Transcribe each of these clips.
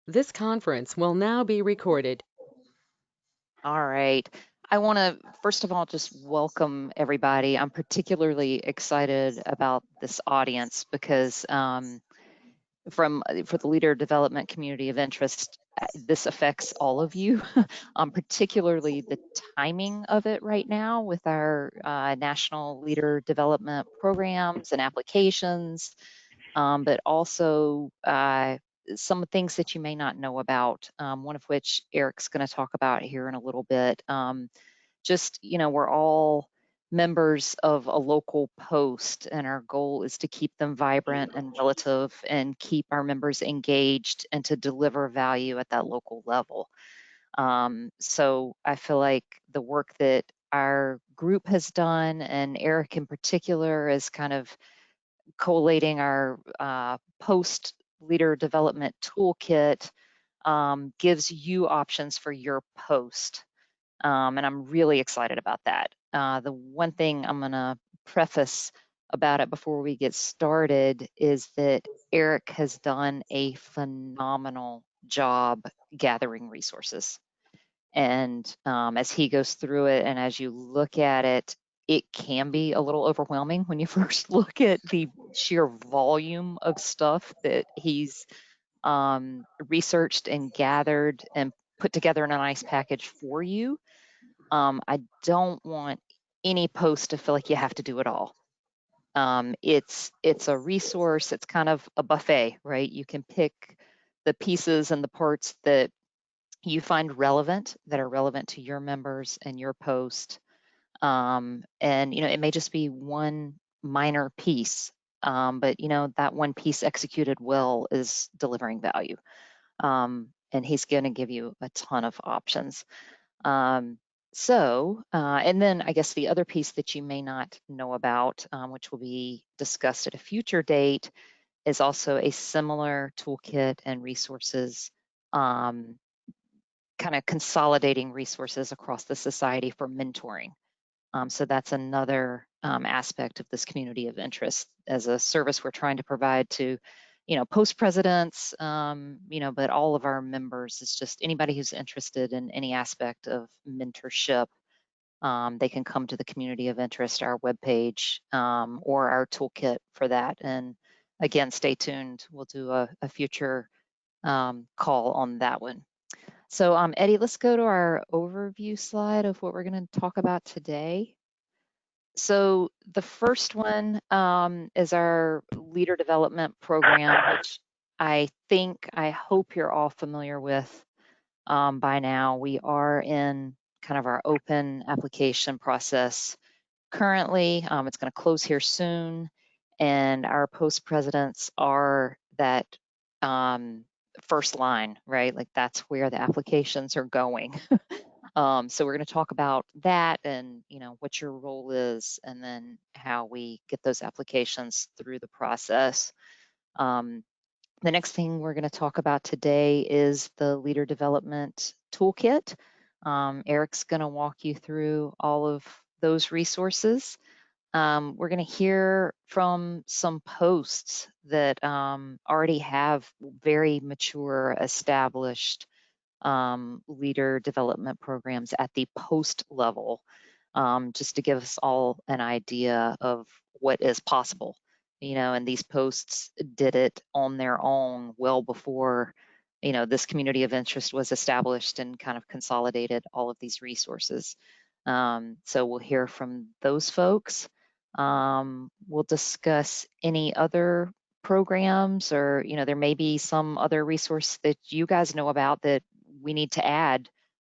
This conference will now be recorded. All right. I want to, first of all, just welcome everybody. I'm particularly excited about this audience because for the leader development community of interest, this affects all of you, particularly the timing of it right now with our national leader development programs and applications, but also some things that you may not know about, one of which Eric's going to talk about here in a little bit. We're all members of a local post, and our goal is to keep them vibrant and relative and keep our members engaged and to deliver value at that local level. So I feel like the work that our group has done, and Eric in particular, is kind of collating our post leader development toolkit, gives you options for your post. And I'm really excited about that. The one thing I'm going to preface about it before we get started is that Eric has done a phenomenal job gathering resources. And as he goes through it and as you look at it, it can be a little overwhelming when you first look at the sheer volume of stuff that he's researched and gathered and put together in a nice package for you. I don't want any post to feel like you have to do it all. It's a resource. It's kind of a buffet, right? You can pick the pieces and the parts that you find relevant, that are relevant to your members and your post. And it may just be one minor piece, but that one piece executed well is delivering value. And he's going to give you a ton of options. And then I guess the other piece that you may not know about, which will be discussed at a future date, is also a similar toolkit and resources, kind of consolidating resources across the society for mentoring. So that's another aspect of this community of interest as a service we're trying to provide to post presidents, but all of our members. Is just anybody who's interested in any aspect of mentorship. They can come to the community of interest, our webpage, or our toolkit for that. And again, stay tuned. We'll do a future call on that one. So Eddie, let's go to our overview slide of what we're going to talk about today. So the first one is our leader development program, which I hope you're all familiar with by now. We are in kind of our open application process currently. It's going to close here soon, and our post presidents are that first line, right? Like that's where the applications are going. So we're going to talk about that and what your role is, and then how we get those applications through the process. Um, the next thing we're going to talk about today is the leader development toolkit. Eric's going to walk you through all of those resources. We're going to hear from some posts that already have very mature, established leader development programs at the post level, just to give us all an idea of what is possible. And these posts did it on their own well before, this community of interest was established and kind of consolidated all of these resources. So we'll hear from those folks. We'll discuss any other programs, or there may be some other resource that you guys know about that we need to add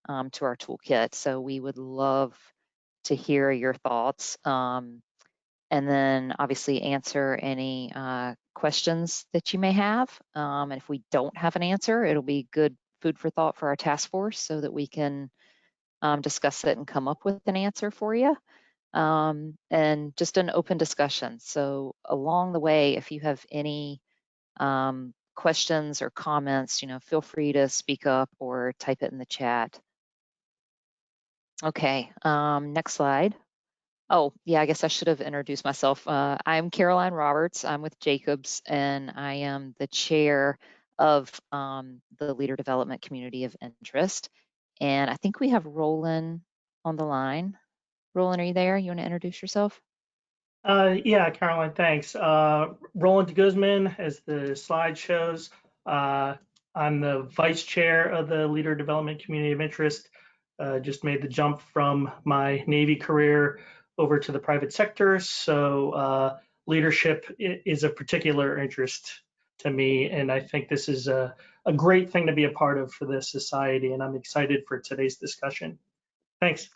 to our toolkit. So we would love to hear your thoughts, and then obviously answer any questions that you may have. And if we don't have an answer, it'll be good food for thought for our task force so that we can discuss it and come up with an answer for you. And just an open discussion. So along the way, if you have any questions or comments, feel free to speak up or type it in the chat. Okay, next slide. Oh, yeah, I guess I should have introduced myself. I'm Caroline Roberts. I'm with Jacobs, and I am the chair of the leader development community of interest. And I think we have Roland on the line. Roland, are you there? You want to introduce yourself? Yeah, Caroline, thanks. Roland Guzman, as the slide shows, I'm the vice chair of the Leader Development Community of Interest. Just made the jump from my Navy career over to the private sector. So leadership is a particular interest to me. And I think this is a great thing to be a part of for this society. And I'm excited for today's discussion. Thanks.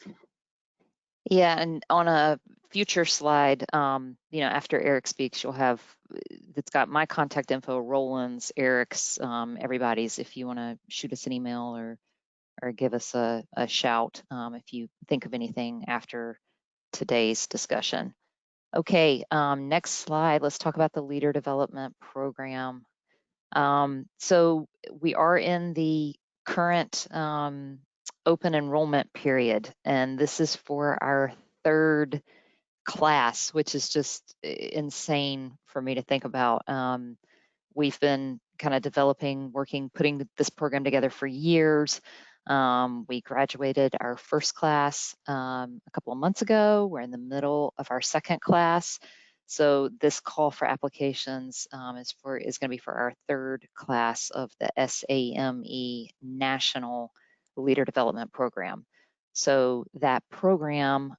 Yeah, and on a future slide, after Eric speaks, you'll have, it's got my contact info, Roland's, Eric's, everybody's, if you want to shoot us an email or give us a shout if you think of anything after today's discussion. Okay, next slide, let's talk about the Leader Development Program. So we are in the current open enrollment period, and this is for our third class, which is just insane for me to think about. We've been kind of developing, working, putting this program together for years. We graduated our first class a couple of months ago. We're in the middle of our second class. So this call for applications is going to be for our third class of the SAME National Leader Development Program. So that program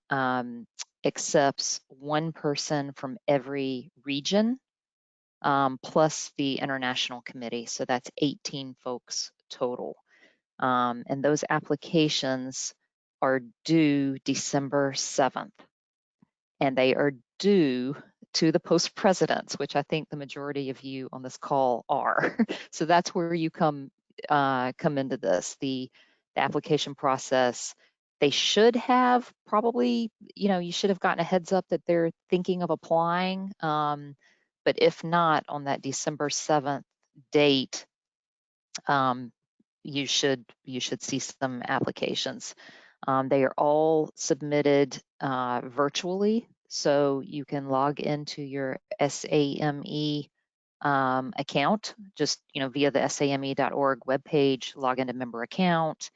accepts one person from every region plus the international committee. So that's 18 folks total. And those applications are due December 7th. And they are due to the post presidents, which I think the majority of you on this call are. So that's where you come into this, the application process. They should have probably, you should have gotten a heads up that they're thinking of applying. But if not, on that December 7th date, you should see some applications. They are all submitted virtually, so you can log into your SAME account, just via the SAME.org webpage, log into member account.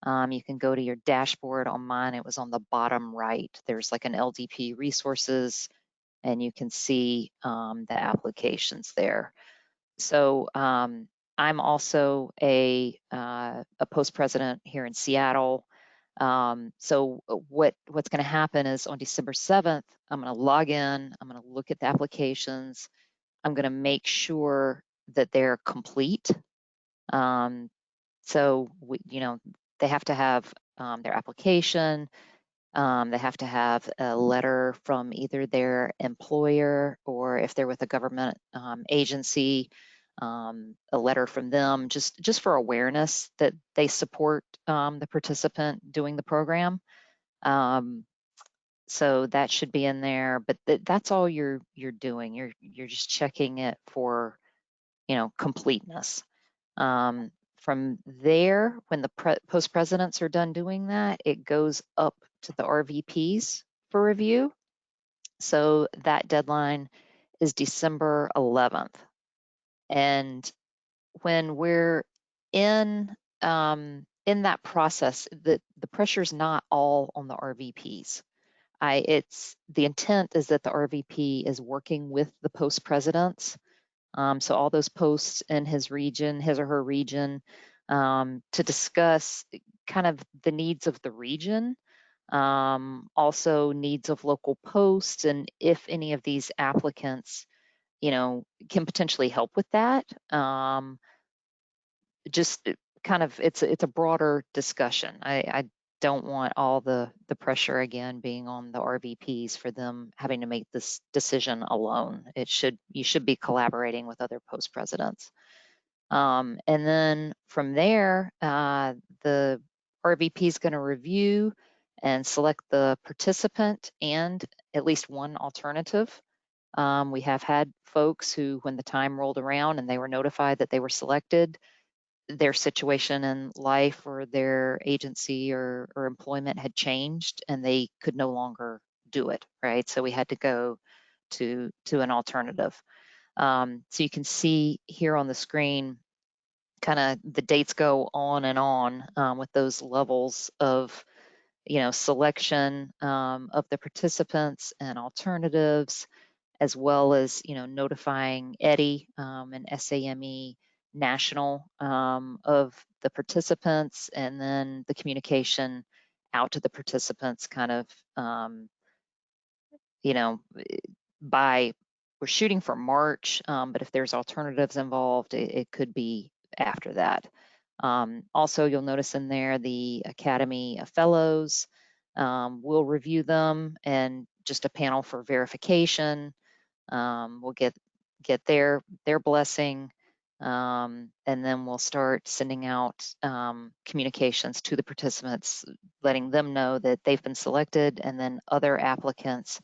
You can go to your dashboard. On mine, it was on the bottom right. There's like an LDP resources, and you can see the applications there. So I'm also a post president here in Seattle. So what's going to happen is on December 7th, I'm going to log in, I'm going to look at the applications, I'm going to make sure that they're complete. So they have to have their application, they have to have a letter from either their employer or if they're with a government agency, a letter from them, just for awareness that they support the participant doing the program. So that should be in there, but that's all you're doing. You're just checking it for completeness. From there, when the post presidents are done doing that, it goes up to the RVPs for review. So that deadline is December 11th. And when we're in that process, the pressure is not all on the RVPs. The intent is that the RVP is working with the post presidents. So all those posts in his region, his or her region, to discuss kind of the needs of the region, also needs of local posts, and if any of these applicants, can potentially help with that. Just kind of, it's a broader discussion. I don't want all the pressure again being on the RVPs for them having to make this decision alone. You should be collaborating with other post presidents. And then from there, the RVP is going to review and select the participant and at least one alternative. We have had folks who, when the time rolled around and they were notified that they were selected, their situation in life or their agency or employment had changed and they could no longer do it, right? So we had to go to an alternative. So you can see here on the screen kind of the dates go on and on with those levels of, selection of the participants and alternatives, as well as, notifying EDI and SAME national of the participants, and then the communication out to the participants kind of, by, we're shooting for March, but if there's alternatives involved, it could be after that. Also, you'll notice in there the Academy of Fellows. We'll review them and just a panel for verification. We'll get their blessing, and then we'll start sending out communications to the participants, letting them know that they've been selected, and then other applicants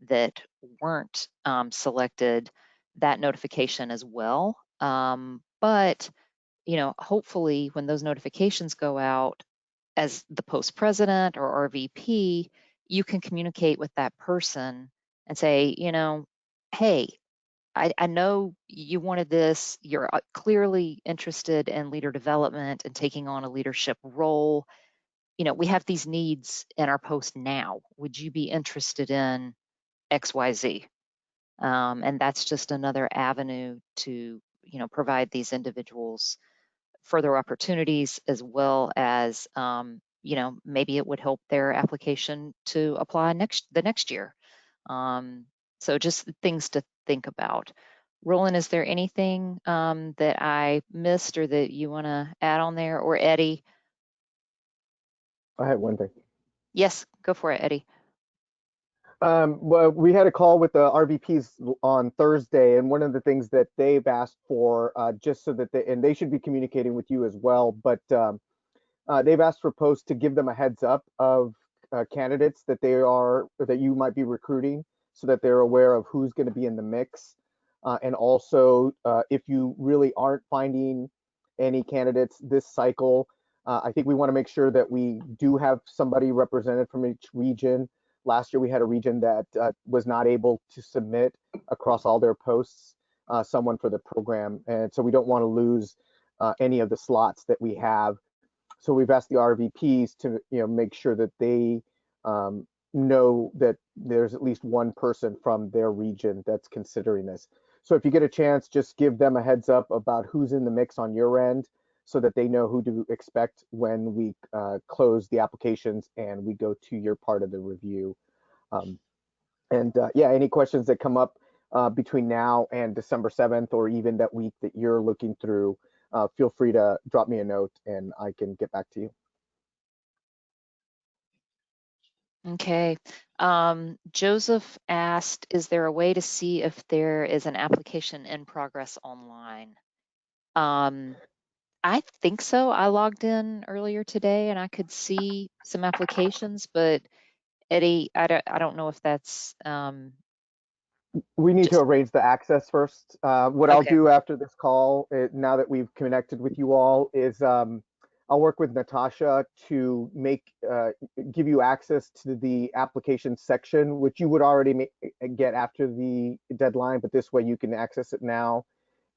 that weren't selected, that notification as well. But hopefully when those notifications go out, as the post president or RVP, you can communicate with that person and say, hey, I know you wanted this, you're clearly interested in leader development and taking on a leadership role. We have these needs in our post now. Would you be interested in XYZ? And that's just another avenue to, provide these individuals further opportunities, as well as, maybe it would help their application to apply the next year. So just things to think about. Roland, is there anything that I missed or that you want to add on there, or Eddie? I had one thing. Yes, go for it, Eddie. Well, we had a call with the RVPs on Thursday, and one of the things that they've asked for, just so that and they should be communicating with you as well, but they've asked for posts to give them a heads up of candidates that that you might be recruiting, so that they're aware of who's going to be in the mix. And also, if you really aren't finding any candidates this cycle, I think we want to make sure that we do have somebody represented from each region. Last year, we had a region that was not able to submit across all their posts, someone for the program. And so we don't want to lose any of the slots that we have. So we've asked the RVPs to make sure that they know that there's at least one person from their region that's considering this. So if you get a chance, just give them a heads up about who's in the mix on your end, so that they know who to expect when we close the applications and we go to your part of the review. Yeah, any questions that come up between now and December 7th, or even that week that you're looking through, feel free to drop me a note and I can get back to you. Okay. Joseph asked, is there a way to see if there is an application in progress online? I think so. I logged in earlier today and I could see some applications, but Eddie, I don't know if that's we need to arrange the access first. What I'll okay. do after this call, now that we've connected with you all, is I'll work with Natasha to give you access to the application section, which you would already get after the deadline, but this way you can access it now.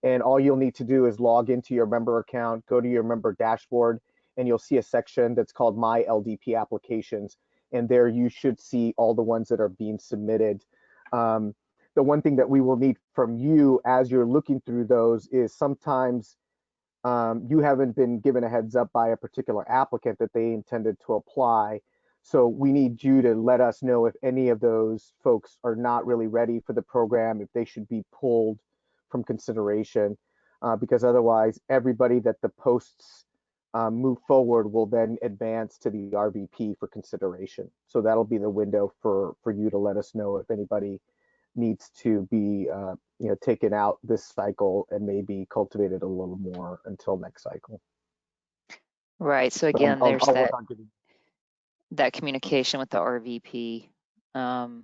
And all you'll need to do is log into your member account, go to your member dashboard, and you'll see a section that's called My LDP Applications. And there you should see all the ones that are being submitted. The one thing that we will need from you as you're looking through those is sometimes you haven't been given a heads up by a particular applicant that they intended to apply. So we need you to let us know if any of those folks are not really ready for the program, if they should be pulled from consideration, because otherwise everybody that the posts move forward will then advance to the RVP for consideration. So that'll be the window for you to let us know if anybody needs to be taken out this cycle and maybe cultivated a little more until next cycle. Right. So again, I'll there's work on getting that communication with the RVP around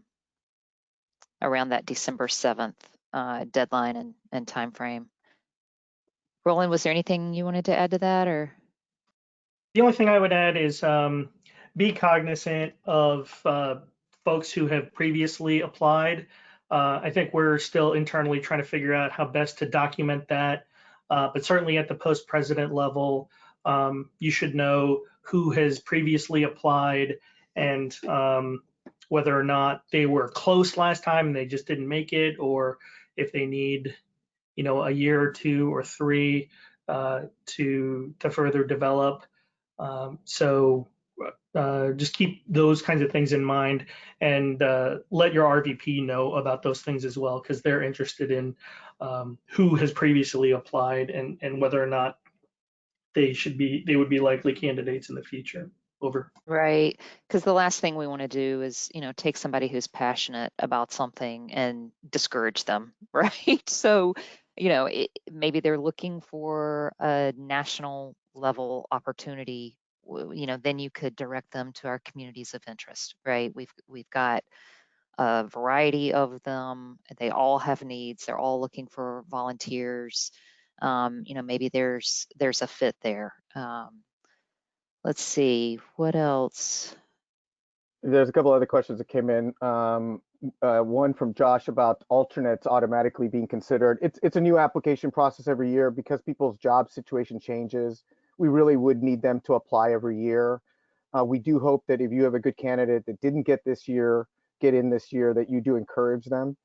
that December 7th deadline and time frame. Roland, was there anything you wanted to add to that, or? The only thing I would add is be cognizant of folks who have previously applied. I think we're still internally trying to figure out how best to document that. but certainly at the post president level, you should know who has previously applied and whether or not they were close last time and they just didn't make it, or if they need, a year or 2 or 3 to further develop. So just keep those kinds of things in mind, and let your RVP know about those things as well, because they're interested in who has previously applied and whether or not they would be likely candidates in the future. Over. Right, because the last thing we want to do is, take somebody who's passionate about something and discourage them, right? So, maybe they're looking for a national level opportunity, then you could direct them to our communities of interest, right? We've got a variety of them. They all have needs. They're all looking for volunteers. Maybe there's a fit there. Let's see, what else? There's a couple other questions that came in. One from Josh about alternates automatically being considered. It's a new application process every year because people's job situation changes. We really would need them to apply every year. We do hope that if you have a good candidate that didn't get in this year, that you do encourage them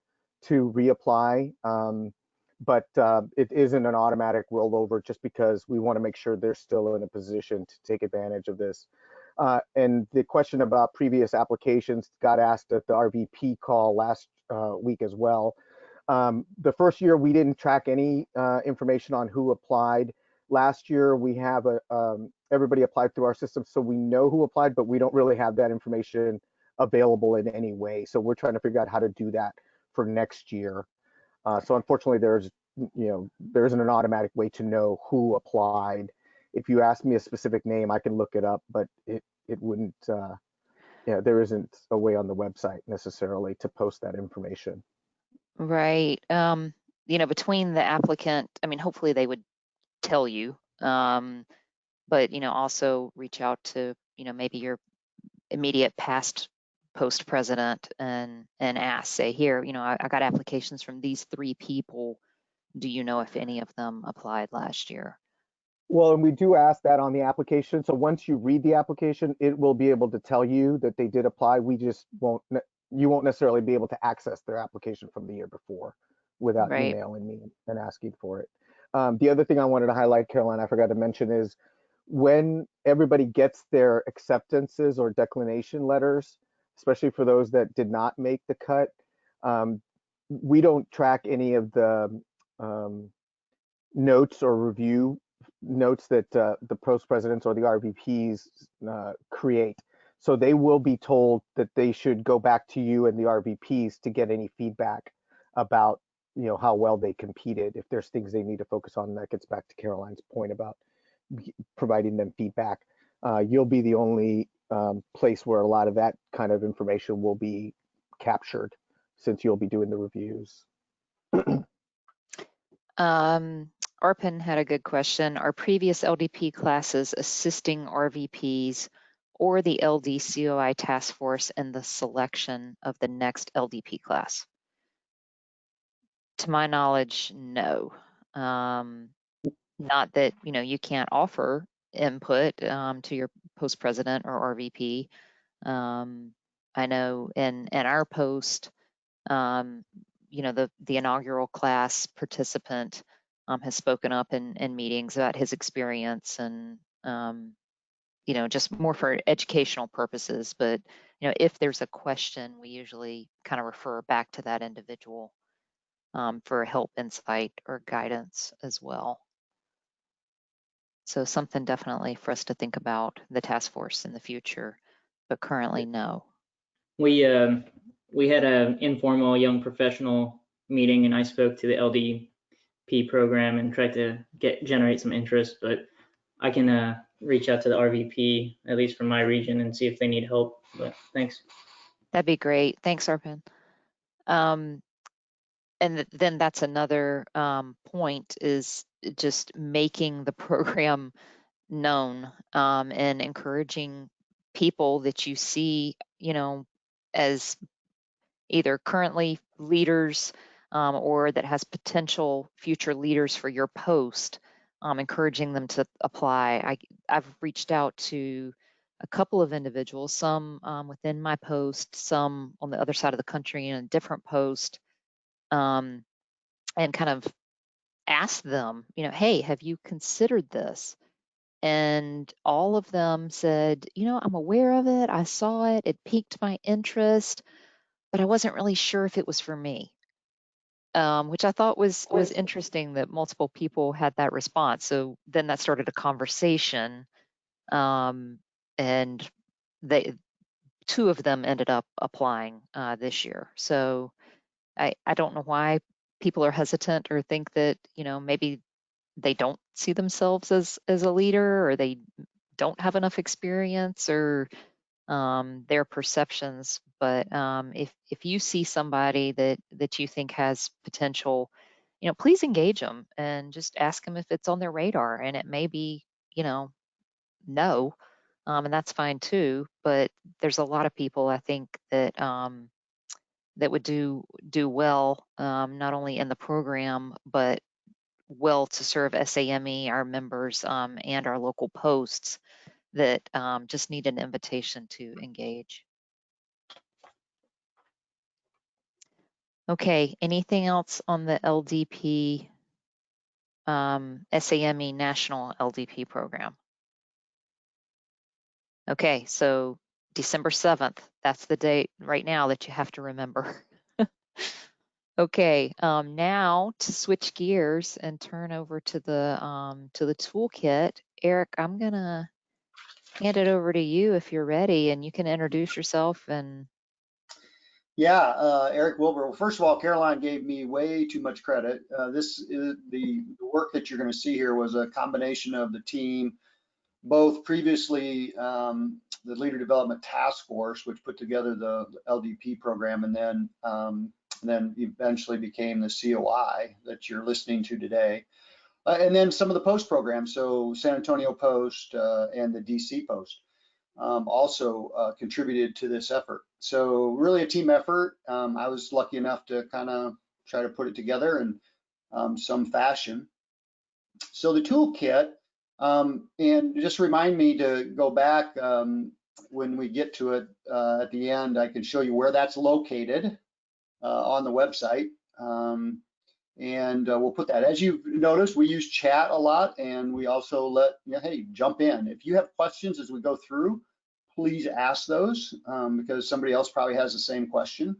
to reapply. But it isn't an automatic rollover just because we want to make sure they're still in a position to take advantage of this. And the question about previous applications got asked at the RVP call last week as well. The first year we didn't track any information on who applied. Last year we have everybody applied through our system, so we know who applied, but we don't really have that information available in any way. So we're trying to figure out how to do that for next year. So unfortunately, there isn't an automatic way to know who applied. If you ask me a specific name, I can look it up, but it wouldn't. There isn't a way on the website necessarily to post that information. Right. Between the applicant, hopefully they would tell you, but also reach out to maybe your immediate past post president and ask, say, here, I got applications from these 3 people. Do you know if any of them applied last year? Well, and we do ask that on the application. So once you read the application, it will be able to tell you that they did apply. You won't necessarily be able to access their application from the year before without Right. emailing me and asking for it. The other thing I wanted to highlight, Caroline, I forgot to mention, is when everybody gets their acceptances or declination letters, especially for those that did not make the cut, we don't track any of the notes or review notes that the post presidents or the RVPs create. So they will be told that they should go back to you and the RVPs to get any feedback about how well they competed. If there's things they need to focus on, that gets back to Caroline's point about providing them feedback. You'll be the only place where a lot of that kind of information will be captured, since you'll be doing the reviews. Arpin had a good question. Are previous LDP classes assisting RVPs or the LD COI task force in the selection of the next LDP class? To my knowledge, no. Not that you can't offer input to your post president or RVP. I know in our post, the inaugural class participant has spoken up in meetings about his experience and just more for educational purposes. But if there's a question, we usually kind of refer back to that individual for help, insight, or guidance as well. So something definitely for us to think about, the task force in the future, but currently no. We had an informal young professional meeting, and I spoke to the LDP program and tried to generate some interest, but I can reach out to the RVP, at least from my region, and see if they need help. But thanks. That'd be great. Thanks, Arpin. And then that's another point, is just making the program known and encouraging people that you see, as either currently leaders or that has potential future leaders for your post, encouraging them to apply. I've reached out to a couple of individuals, some within my post, some on the other side of the country in a different post, and kind of asked them, hey, have you considered this? And all of them said, I'm aware of it. I saw it. It piqued my interest, but I wasn't really sure if it was for me. Which I thought was interesting that multiple people had that response. So then that started a conversation, and two of them ended up applying this year. So I don't know why people are hesitant or think that maybe they don't see themselves as a leader, or they don't have enough experience, or their perceptions. But if you see somebody that you think has potential, please engage them and just ask them if it's on their radar. And it may be, no, and that's fine too. But there's a lot of people, I think, that that would do well, not only in the program, but well to serve SAME, our members, and our local posts that just need an invitation to engage. Okay, anything else on the LDP, SAME National LDP program? Okay, so December 7th, that's the date right now that you have to remember. Okay, now to switch gears and turn over to the toolkit. Eric, I'm gonna hand it over to you if you're ready, and you can introduce yourself. And yeah, Eric Wilbur. Well, first of all, Caroline gave me way too much credit. This is the work that you're going to see here was a combination of the team, both previously the Leader Development Task Force, which put together the LDP program, and then eventually became the COI that you're listening to today. And then some of the post programs, so San Antonio Post and the DC Post also contributed to this effort. So really a team effort. I was lucky enough to kind of try to put it together in some fashion. So the toolkit, and just remind me to go back when we get to it at the end, I can show you where that's located on the website. And we'll put that. As you've noticed, we use chat a lot, and we also let, hey, jump in. If you have questions as we go through, please ask those because somebody else probably has the same question.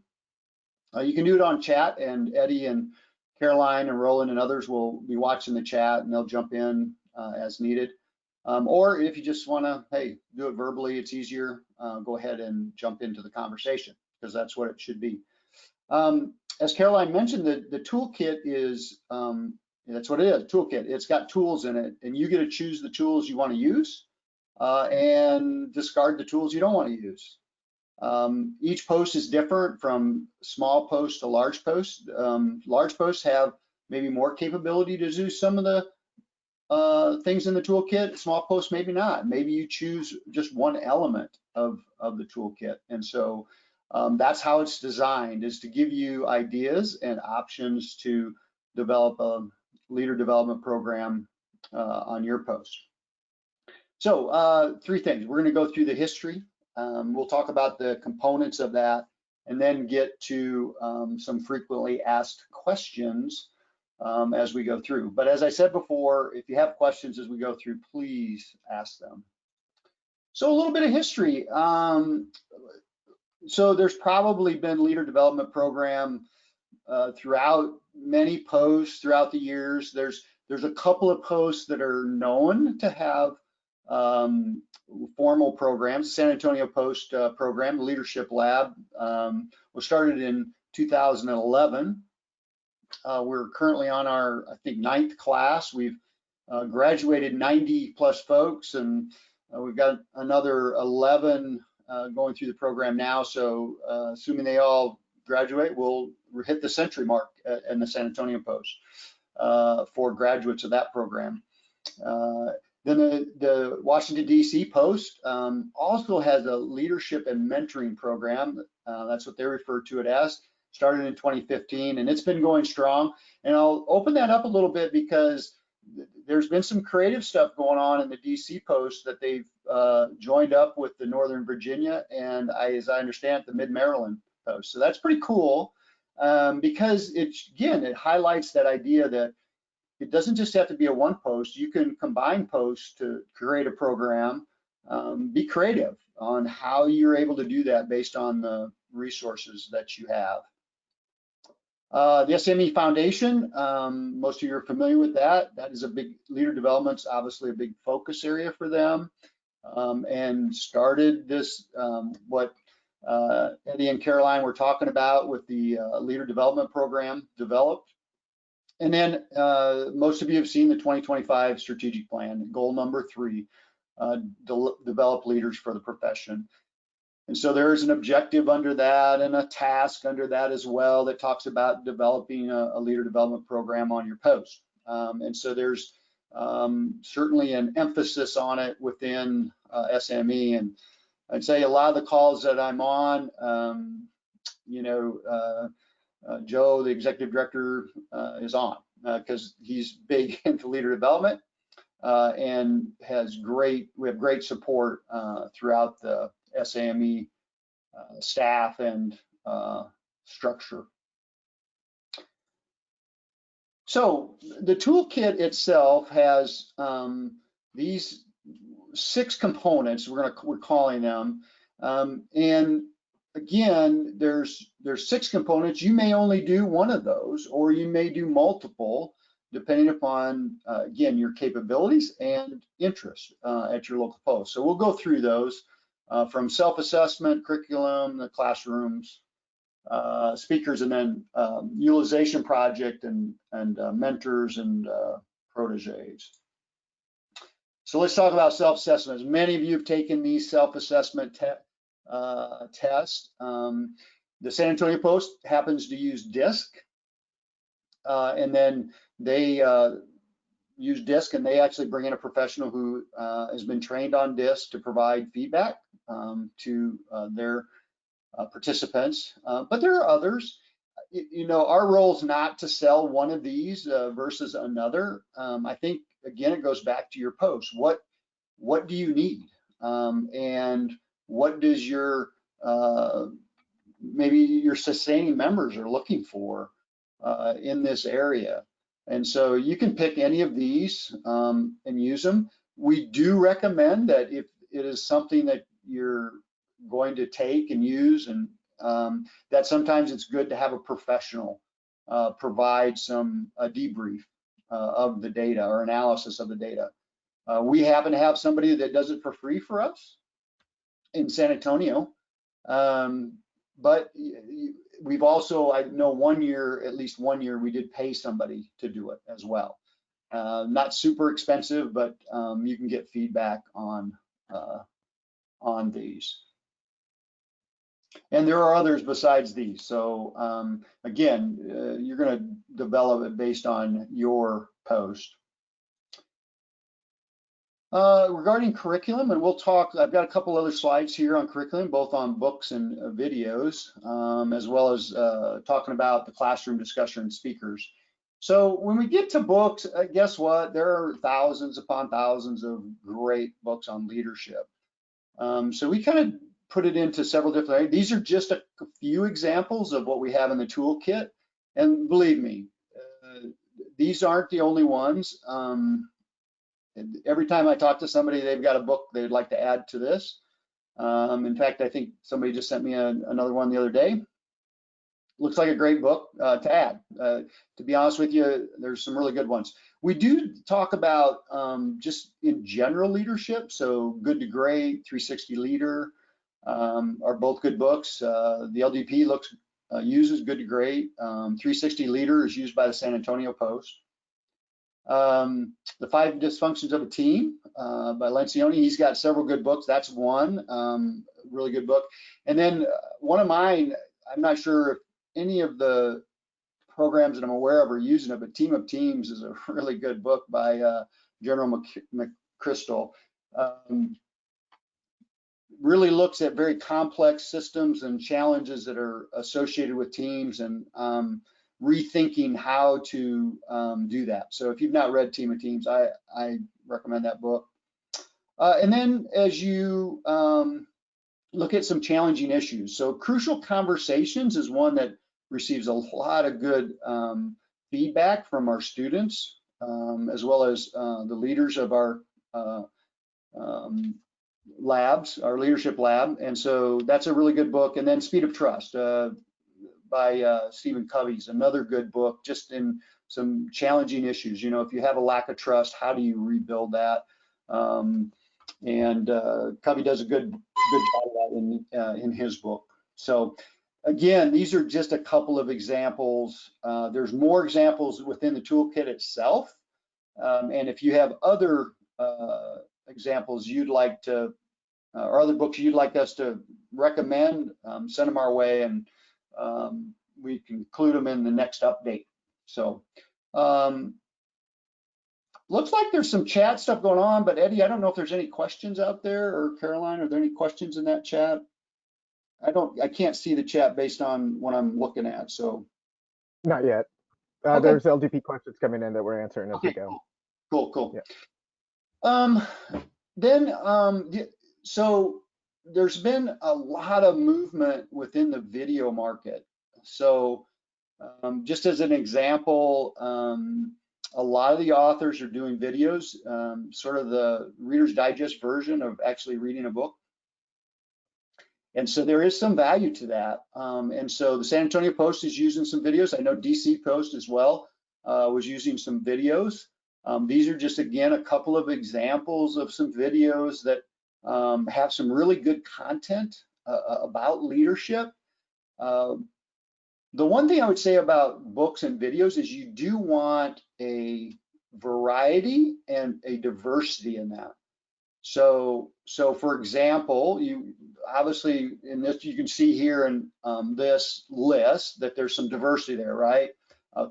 You can do it on chat, and Eddie and Caroline and Roland and others will be watching the chat, and they'll jump in as needed. Or if you just want to, hey, do it verbally, it's easier, go ahead and jump into the conversation because that's what it should be. As Caroline mentioned, the toolkit is, that's what it is, toolkit. It's got tools in it, and you get to choose the tools you want to use and discard the tools you don't want to use. Each post is different from small post to large post. Large posts have maybe more capability to do some of the things in the toolkit. Small posts, maybe not. Maybe you choose just one element of the toolkit. And so that's how it's designed, is to give you ideas and options to develop a leader development program on your post. So 3 things. We're going to go through the history. We'll talk about the components of that, and then get to some frequently asked questions as we go through. But as I said before, if you have questions as we go through, please ask them. So a little bit of history. So there's probably been leader development program throughout many posts throughout the years. There's a couple of posts that are known to have formal programs. San Antonio Post program, the Leadership Lab, was started in 2011. We're currently on our, I think, 9th class. We've graduated 90 plus folks, and we've got another 11 going through the program now. So assuming they all graduate, we'll hit the century mark in the San Antonio Post for graduates of that program. Then the Washington, D.C. Post also has a leadership and mentoring program. That's what they refer to it as. started in 2015, and it's been going strong. And I'll open that up a little bit because there's been some creative stuff going on in the DC post that they've joined up with the Northern Virginia and, as I understand, the Mid-Maryland post. So that's pretty cool because it highlights that idea that it doesn't just have to be a one post. You can combine posts to create a program. Be creative on how you're able to do that based on the resources that you have. The SME Foundation, most of you are familiar with that. That is a big leader development's obviously a big focus area for them, and started this what Eddie and Caroline were talking about with the leader development program developed. And then most of you have seen the 2025 strategic plan, goal number 3, develop leaders for the profession. And so there's an objective under that and a task under that as well that talks about developing a leader development program on your post. And so there's certainly an emphasis on it within SME. And I'd say a lot of the calls that I'm on, Joe, the executive director, is on because he's big into leader development and we have great support throughout the SAME staff and structure. So the toolkit itself has these 6 components, we're calling them, and again, there's 6 components. You may only do one of those, or you may do multiple, depending upon, again, your capabilities and interest at your local post. So we'll go through those from self-assessment, curriculum, the classrooms, speakers, and then utilization project and mentors and proteges. So let's talk about self-assessment. Many of you have taken these self-assessment tests. The San Antonio Post happens to use DISC, and then they use DISC, and they actually bring in a professional who has been trained on DISC to provide feedback to their participants. But there are others. Our role is not to sell one of these versus another. I think, again, it goes back to your post. What do you need? And what does your maybe your sustaining members are looking for in this area? And so you can pick any of these and use them. We do recommend that if it is something that you're going to take and use, and that sometimes it's good to have a professional provide a debrief of the data or analysis of the data. We happen to have somebody that does it for free for us in San Antonio, but we've also, I know at least one year, we did pay somebody to do it as well. Not super expensive, but you can get feedback on these. And there are others besides these. So again, you're going to develop it based on your post. Regarding curriculum, and we'll talk, I've got a couple other slides here on curriculum, both on books and videos, as well as talking about the classroom discussion and speakers. So when we get to books, guess what? There are thousands upon thousands of great books on leadership. So we kind of put it into several different areas. These are just a few examples of what we have in the toolkit. And believe me, these aren't the only ones. Every time I talk to somebody, they've got a book they'd like to add to this. In fact, I think somebody just sent me another one the other day. Looks like a great book to add. To be honest with you, there's some really good ones. We do talk about just in general leadership. So Good to Great, 360 Leader are both good books. The LDP uses Good to Great. 360 Leader is used by the San Antonio Post. The 5 Dysfunctions of a Team by Lencioni. He's got several good books. That's one really good book. And then one of mine, I'm not sure if any of the programs that I'm aware of are using it, but Team of Teams is a really good book by General McChrystal. really looks at very complex systems and challenges that are associated with teams, and rethinking how to do that. So if you've not read Team of Teams, I recommend that book. And then as you look at some challenging issues, so Crucial Conversations is one that receives a lot of good feedback from our students, as well as the leaders of our labs, our leadership lab. And so that's a really good book. And then Speed of Trust by Stephen Covey's another good book, just in some challenging issues. You know, if you have a lack of trust, how do you rebuild that? And Covey does a good job of that in his book. So again, these are just a couple of examples. There's more examples within the toolkit itself. And if you have other examples you'd like to, or other books you'd like us to recommend, send them our way, and we can include them in the next update. So looks like there's some chat stuff going on, but Eddie, I don't know if there's any questions out there, or Caroline, are there any questions in that chat? I can't see the chat based on what I'm looking at, so. Not yet. Okay. There's LDP questions coming in that we're answering as we go. Cool. Yeah. So there's been a lot of movement within the video market. So just as an example, a lot of the authors are doing videos, sort of the Reader's Digest version of actually reading a book. And so there is some value to that. And so the San Antonio Post is using some videos. I know DC Post as well was using some videos. These are just, again, a couple of examples of some videos that have some really good content about leadership. The one thing I would say about books and videos is you do want a variety and a diversity in that. So for example, you obviously in this, you can see here in this list that there's some diversity there, right?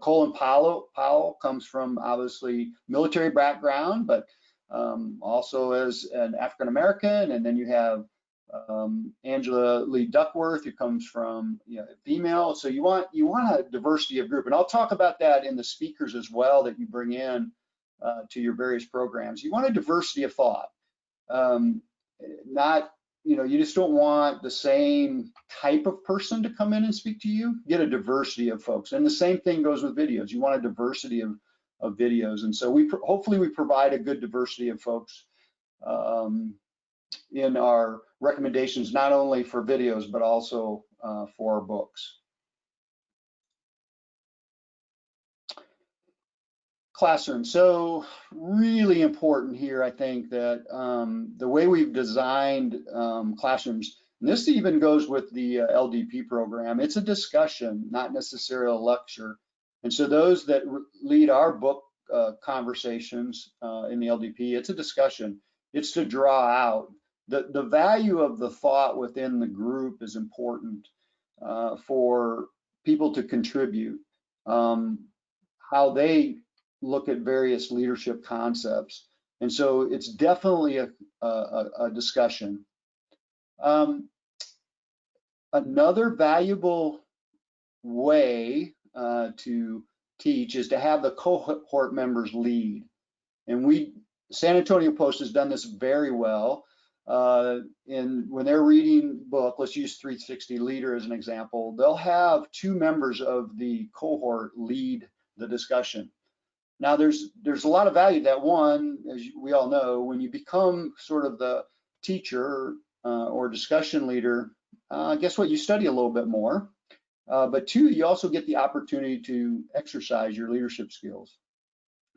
Colin Powell comes from obviously military background, but also as an African American, and then you have Angela Lee Duckworth, who comes from female. So you want a diversity of group, and I'll talk about that in the speakers as well that you bring in to your various programs. You want a diversity of thought. Not, you just don't want the same type of person to come in and speak to you. Get a diversity of folks, and the same thing goes with videos. You want a diversity of videos, and so hopefully we provide a good diversity of folks in our recommendations, not only for videos but also for our books. Classroom. So really important here, I think, that the way we've designed classrooms, and this even goes with the LDP program, it's a discussion, not necessarily a lecture. And so those that lead our book conversations in the LDP, it's a discussion. It's to draw out. The value of the thought within the group is important for people to contribute, how they look at various leadership concepts. And so it's definitely a discussion. Another valuable way to teach is to have the cohort members lead. And San Antonio Post has done this very well. When they're reading book, let's use 360 Leader as an example, they'll have two members of the cohort lead the discussion. Now, there's a lot of value to that. One, as we all know, when you become sort of the teacher or discussion leader, guess what? You study a little bit more. But two, you also get the opportunity to exercise your leadership skills,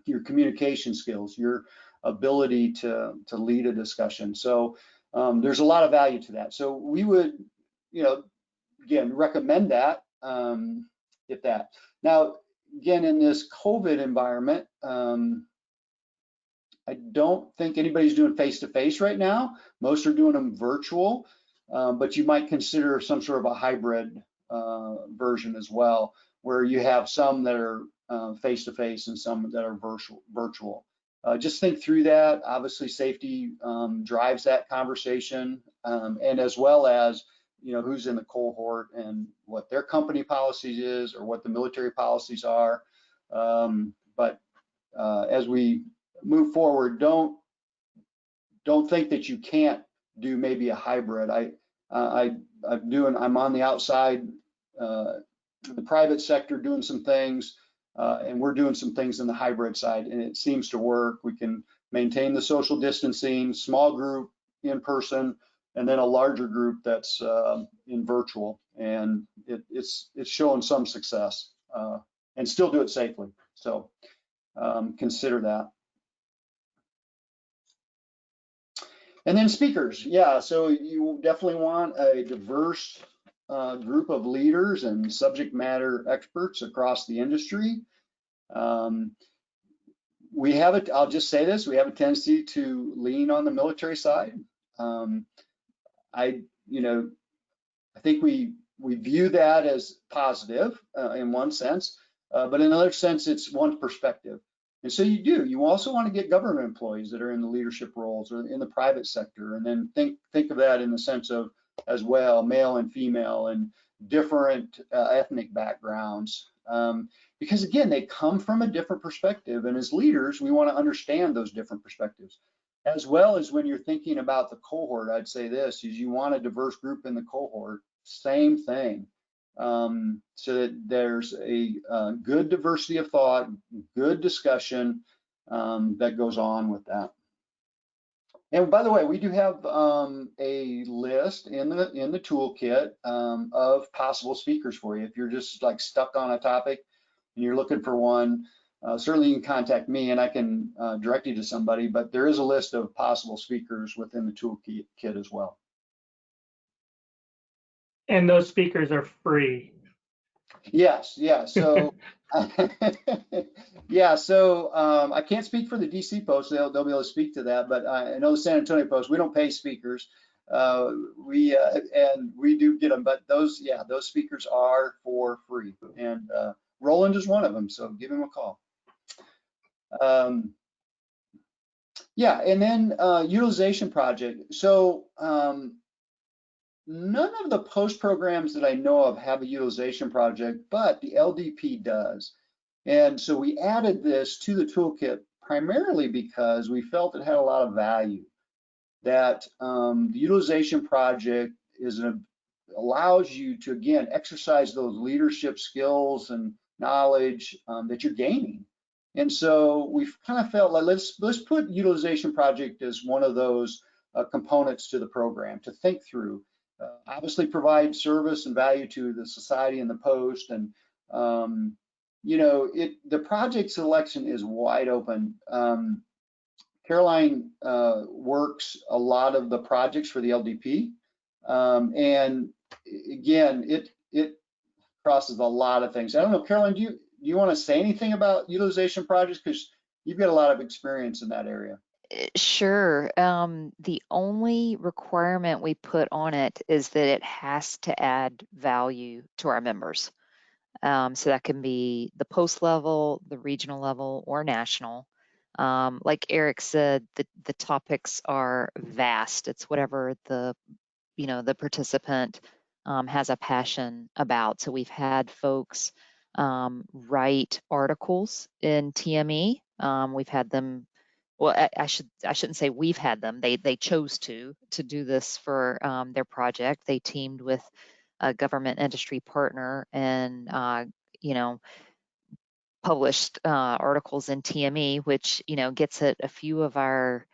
your communication skills, your ability to lead a discussion. So there's a lot of value to that. So we would, again, recommend that if that. Now, again, in this COVID environment, I don't think anybody's doing face-to-face right now. Most are doing them virtual, but you might consider some sort of a hybrid version as well, where you have some that are face-to-face and some that are virtual. just think through that. Obviously, safety drives that conversation, and as well as, you know, who's in the cohort and what their company policies is or what the military policies are. But as we move forward, don't think that you can't do maybe a hybrid. I'm on the outside, the private sector, doing some things, and we're doing some things in the hybrid side, and it seems to work. We can maintain the social distancing, small group in person, and then a larger group that's in virtual, and it's showing some success, and still do it safely. So consider that. And then speakers, yeah, so you definitely want a diverse group of leaders and subject matter experts across the industry. We have it, I'll just say this, we have a tendency to lean on the military side. I think we view that as positive in one sense, but in another sense, it's one perspective. And so you also want to get government employees that are in the leadership roles or in the private sector, and then think of that in the sense of as well, male and female and different ethnic backgrounds. Because again, they come from a different perspective, and as leaders, we want to understand those different perspectives. As well as when you're thinking about the cohort, I'd say this, is you want a diverse group in the cohort, same thing. So that there's a good diversity of thought, good discussion that goes on with that. And by the way, we do have a list in the toolkit of possible speakers for you. If you're just like stuck on a topic and you're looking for one, certainly you can contact me and I can direct you to somebody, but there is a list of possible speakers within the toolkit as well. And those speakers are free. Yes, yeah. So, yeah. So I can't speak for the DC post. They'll be able to speak to that. But I know the San Antonio post. We don't pay speakers. And we do get them. But those speakers are for free. And Roland is one of them. So give him a call. Yeah, and then utilization project. So none of the post programs that I know of have a utilization project, but the LDP does. And so we added this to the toolkit primarily because we felt it had a lot of value. That the utilization project allows you to, again, exercise those leadership skills and knowledge that you're gaining. And so we've kind of felt like let's put utilization project as one of those components to the program to think through. Obviously provide service and value to the society and the post, and the project selection is wide open. Caroline works a lot of the projects for the LDP, and again, it crosses a lot of things. I don't know, Caroline, do you want to say anything about utilization projects, because you've got a lot of experience in that area? Sure. The only requirement we put on it is that it has to add value to our members. So that can be the post level, the regional level, or national. Like Eric said, the topics are vast. It's whatever the participant has a passion about. So we've had folks write articles in TME. We've had them. Well, I shouldn't say we've had them. They chose to do this for their project. They teamed with a government industry partner and published articles in TME, which gets at a few of our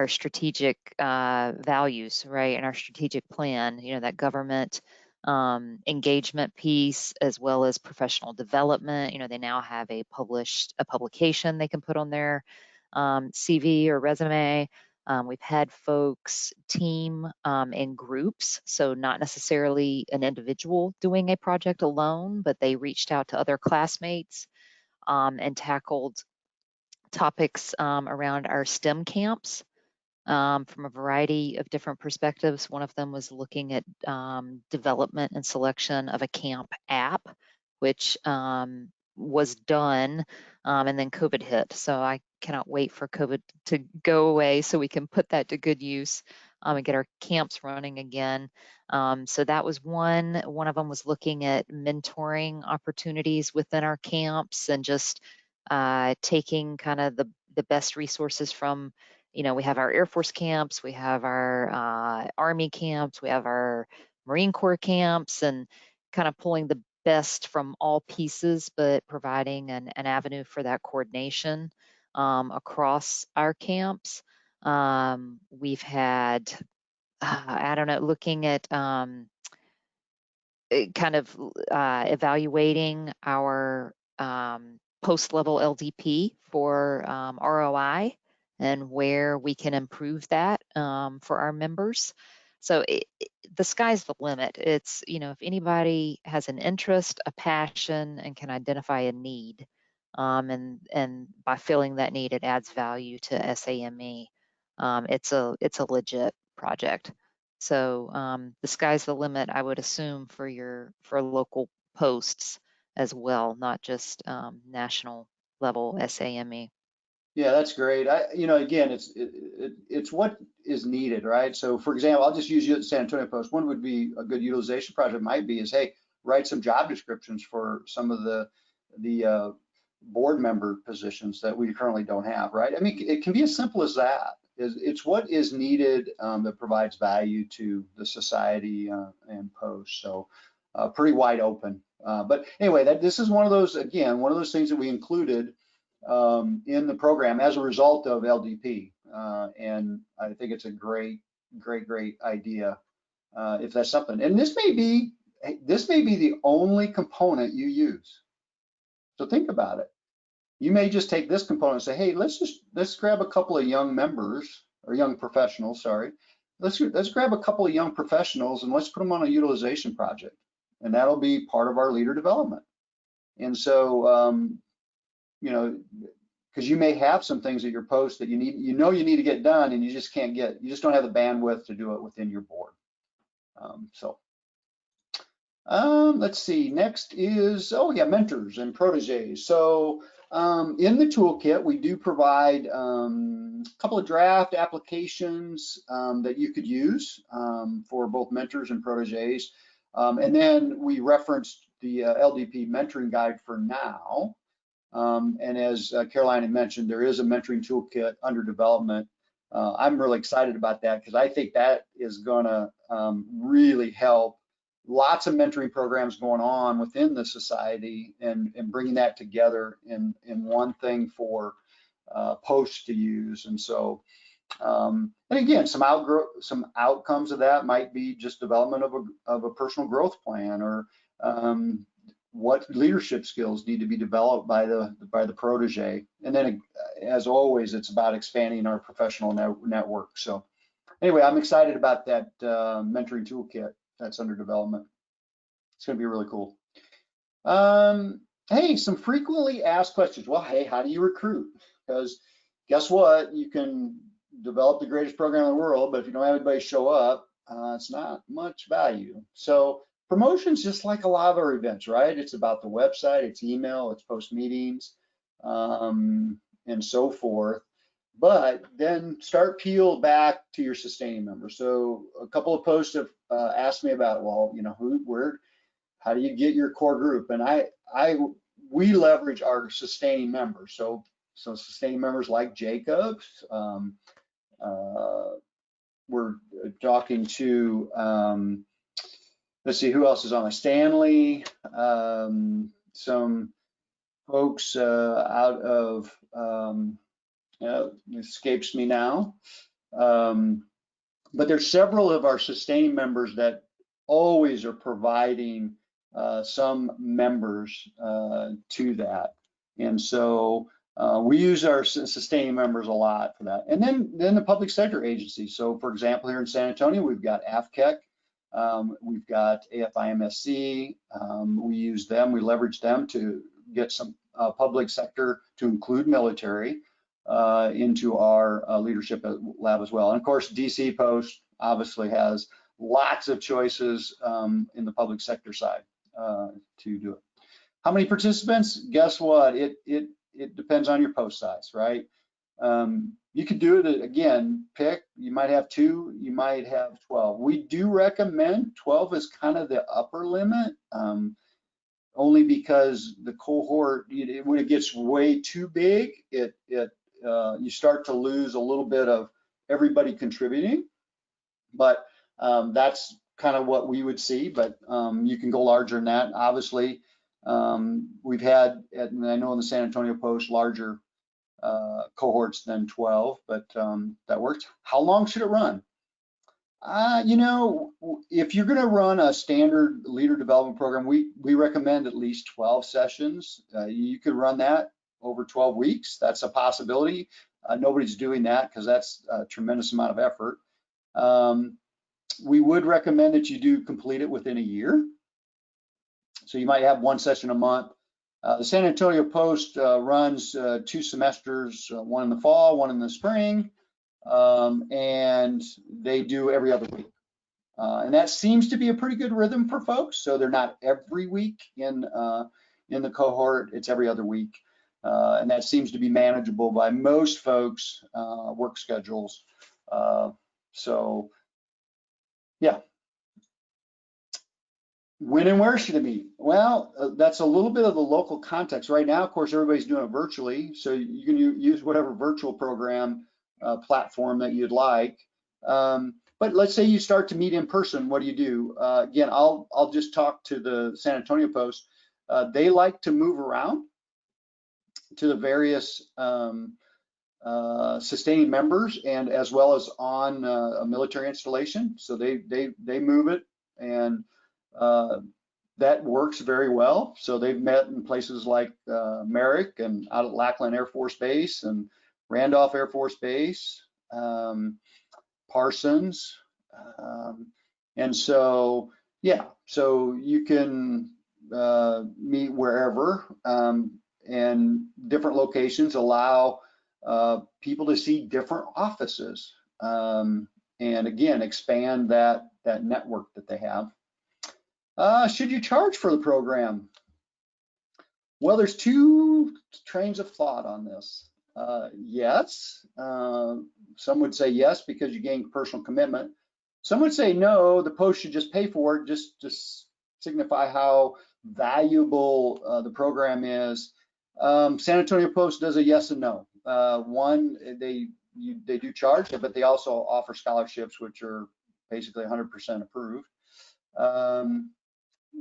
strategic values, right, and our strategic plan. That government engagement piece, as well as professional development. They now have a publication they can put on their CV or resume. We've had folks team in groups, so not necessarily an individual doing a project alone, but they reached out to other classmates and tackled topics around our STEM camps from a variety of different perspectives. One of them was looking at development and selection of a camp app, which was done, and then COVID hit. So I cannot wait for COVID to go away so we can put that to good use and get our camps running again. So that was one. One of them was looking at mentoring opportunities within our camps and just taking kind of the best resources from, you know, we have our Air Force camps, we have our Army camps, we have our Marine Corps camps, and kind of pulling the best from all pieces, but providing an avenue for that coordination across our camps. We've had, I don't know, looking at kind of evaluating our post-level LDP for ROI and where we can improve that for our members. So the sky's the limit. It's, you know, if anybody has an interest, a passion, and can identify a need, and by filling that need, it adds value to SAME. It's a legit project. So the sky's the limit, I would assume, for local posts as well, not just national level SAME. Yeah, that's great. You know, again, it's what is needed, right? So, for example, I'll just use you at the San Antonio Post. One would be a good utilization project might be is, hey, write some job descriptions for some of the board member positions that we currently don't have, right? I mean, it can be as simple as that. It's what is needed that provides value to the society and post. So, pretty wide open. But anyway, this is one of those, again, one of those things that we included in the program as a result of LDP. And I think it's a great idea if that's something. And this may be the only component you use. So think about it. You may just take this component and say, hey, let's grab a couple of young members or young professionals, sorry. Let's grab a couple of young professionals and let's put them on a utilization project. And that'll be part of our leader development. And so, you know, because you may have some things at your post that you need to get done and you just don't have the bandwidth to do it within your board. Let's see, next is, mentors and proteges. So in the toolkit, we do provide a couple of draft applications that you could use for both mentors and proteges. And then we referenced the LDP mentoring guide for now. And as Caroline had mentioned, there is a mentoring toolkit under development. I'm really excited about that because I think that is gonna really help. Lots of mentoring programs going on within the society and bringing that together in one thing for posts to use. And so, and again, some outcomes of that might be just development of a personal growth plan, or what leadership skills need to be developed by the protege. And then, as always, it's about expanding our professional network. So anyway, I'm excited about that mentoring toolkit that's under development. It's going to be really cool. Hey, some frequently asked questions. Well, hey, how do you recruit? Because guess what? You can develop the greatest program in the world, but if you don't have anybody show up, it's not much value. So promotion's just like a lot of our events, right? It's about the website, it's email, it's post meetings, and so forth. But then start peel back to your sustaining members. So a couple of posts have asked me about, well, you know, how do you get your core group? And we leverage our sustaining members. So sustaining members like Jacobs. We're talking to, let's see, who else is on the Stanley? Some folks out of, it escapes me now. But there's several of our sustaining members that always are providing some members to that. And so we use our sustaining members a lot for that. And then the public sector agencies. So for example, here in San Antonio, we've got AFCEC, we've got AFIMSC. We use them, we leverage them to get some public sector to include military into our leadership lab as well. And of course, DC Post obviously has lots of choices in the public sector side to do it. How many participants? Guess what? It depends on your post size, right? You could do it again, pick, you might have 2, you might have 12. We do recommend 12 is kind of the upper limit, only because the cohort, when it gets way too big, you start to lose a little bit of everybody contributing. But that's kind of what we would see, but you can go larger than that. Obviously, we've had, and I know in the San Antonio Post, larger cohorts than 12, but that works. How long should it run? If you're going to run a standard leader development program, we recommend at least 12 sessions. You could run that over 12 weeks. That's a possibility. Nobody's doing that because that's a tremendous amount of effort. We would recommend that you do complete it within a year. So you might have 1 session a month. The San Antonio Post runs 2 semesters, one in the fall, one in the spring, and they do every other week. And that seems to be a pretty good rhythm for folks. So they're not every week in the cohort, it's every other week. And that seems to be manageable by most folks' work schedules. So yeah. When and where should it meet? Well, that's a little bit of the local context. Right now, of course, everybody's doing it virtually, so you can use whatever virtual program platform that you'd like. But let's say you start to meet in person. What do you do? Again, I'll just talk to the San Antonio Post. They like to move around to the various sustaining members, and as well as on a military installation. So they move it, and that works very well. So they've met in places like Merrick and out at Lackland Air Force Base and Randolph Air Force Base, Parsons. And so, yeah, so you can meet wherever, and different locations allow people to see different offices, and again, expand that network that they have. Should you charge for the program? Well, there's 2 trains of thought on this. Yes, some would say yes because you gain personal commitment. Some would say no, the Post should just pay for it, just to signify how valuable the program is. San Antonio Post does a yes and no. One, they do charge, but they also offer scholarships, which are basically 100% approved.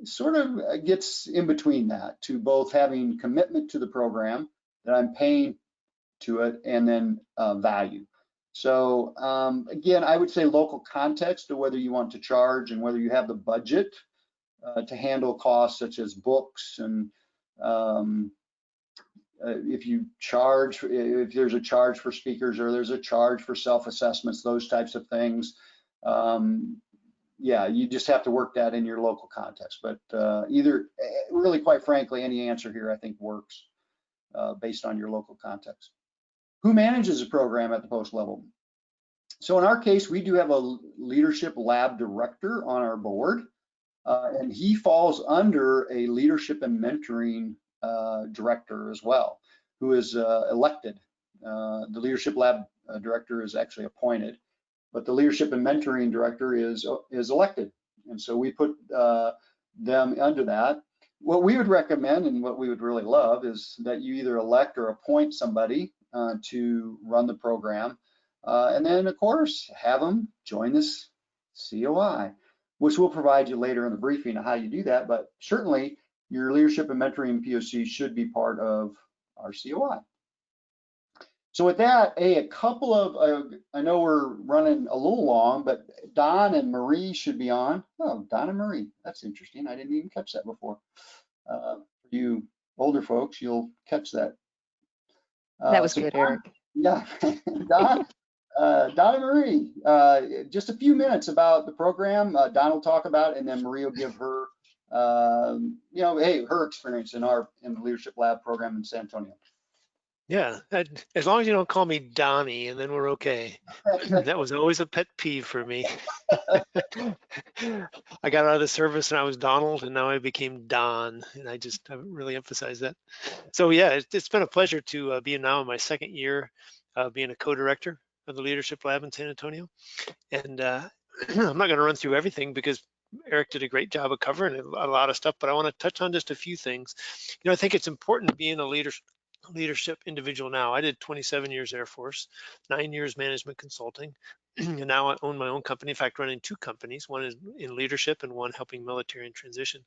Sort of gets in between that, to both having commitment to the program that I'm paying to it, and then value. So again, I would say local context to whether you want to charge and whether you have the budget to handle costs such as books, and if there's a charge for speakers, or there's a charge for self-assessments, those types of things. Yeah, you just have to work that in your local context. But really, quite frankly, any answer here I think works based on your local context. Who manages the program at the post level? So in our case, we do have a leadership lab director on our board, and he falls under a leadership and mentoring director as well, who is elected. The leadership lab director is actually appointed, but the leadership and mentoring director is elected. And so we put them under that. What we would recommend, and what we would really love, is that you either elect or appoint somebody to run the program. And then, of course, have them join this COI, which we'll provide you later in the briefing on how you do that. But certainly, your leadership and mentoring POC should be part of our COI. So with that, a couple of, I know we're running a little long, but Don and Marie should be on. Oh, Don and Marie, that's interesting. I didn't even catch that before. For you older folks, you'll catch that. That was good, Eric. Yeah, Don and Marie, just a few minutes about the program. Don will talk about it, and then Marie will give her, her experience in the Leadership Lab program in San Antonio. Yeah, as long as you don't call me Donnie, and then we're okay. That was always a pet peeve for me. I got out of the service and I was Donald, and now I became Don, and I really emphasize that. So yeah, it's been a pleasure to be now in my 2nd year being a co-director of the Leadership Lab in San Antonio. And I'm not going to run through everything because Eric did a great job of covering a lot of stuff, but I want to touch on just a few things. You know, I think it's important being a leadership individual now. I did 27 years Air Force, 9 years management consulting, and now I own my own company. In fact, running 2 companies, one is in leadership and one helping military in transition.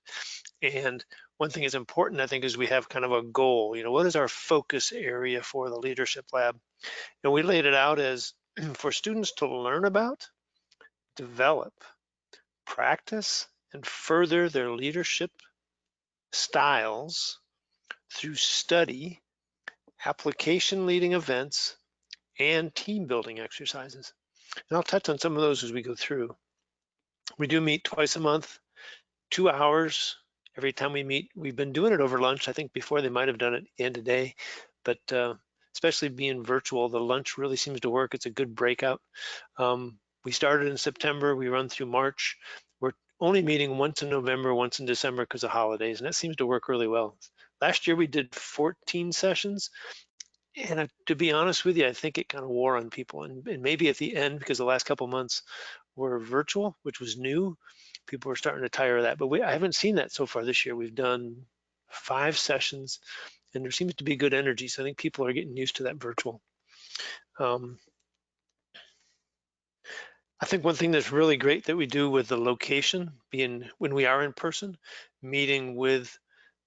And one thing is important, I think, is we have kind of a goal. You know, what is our focus area for the Leadership Lab? And we laid it out as for students to learn about, develop, practice, and further their leadership styles through study, application leading events, and team building exercises. And I'll touch on some of those as we go through. We do meet twice a month, 2 hours every time we meet. We've been doing it over lunch. I think before they might have done it end of day, but especially being virtual, the lunch really seems to work. It's a good breakout. We started in September, we run through March. We're only meeting once in November, once in December because of holidays, and that seems to work really well. Last year we did 14 sessions, and to be honest with you, I think it kind of wore on people, and maybe at the end, because the last couple months were virtual, which was new, people were starting to tire of that, but I haven't seen that so far this year. We've done 5 sessions, and there seems to be good energy, so I think people are getting used to that virtual. I think one thing that's really great that we do with the location, being when we are in person, meeting with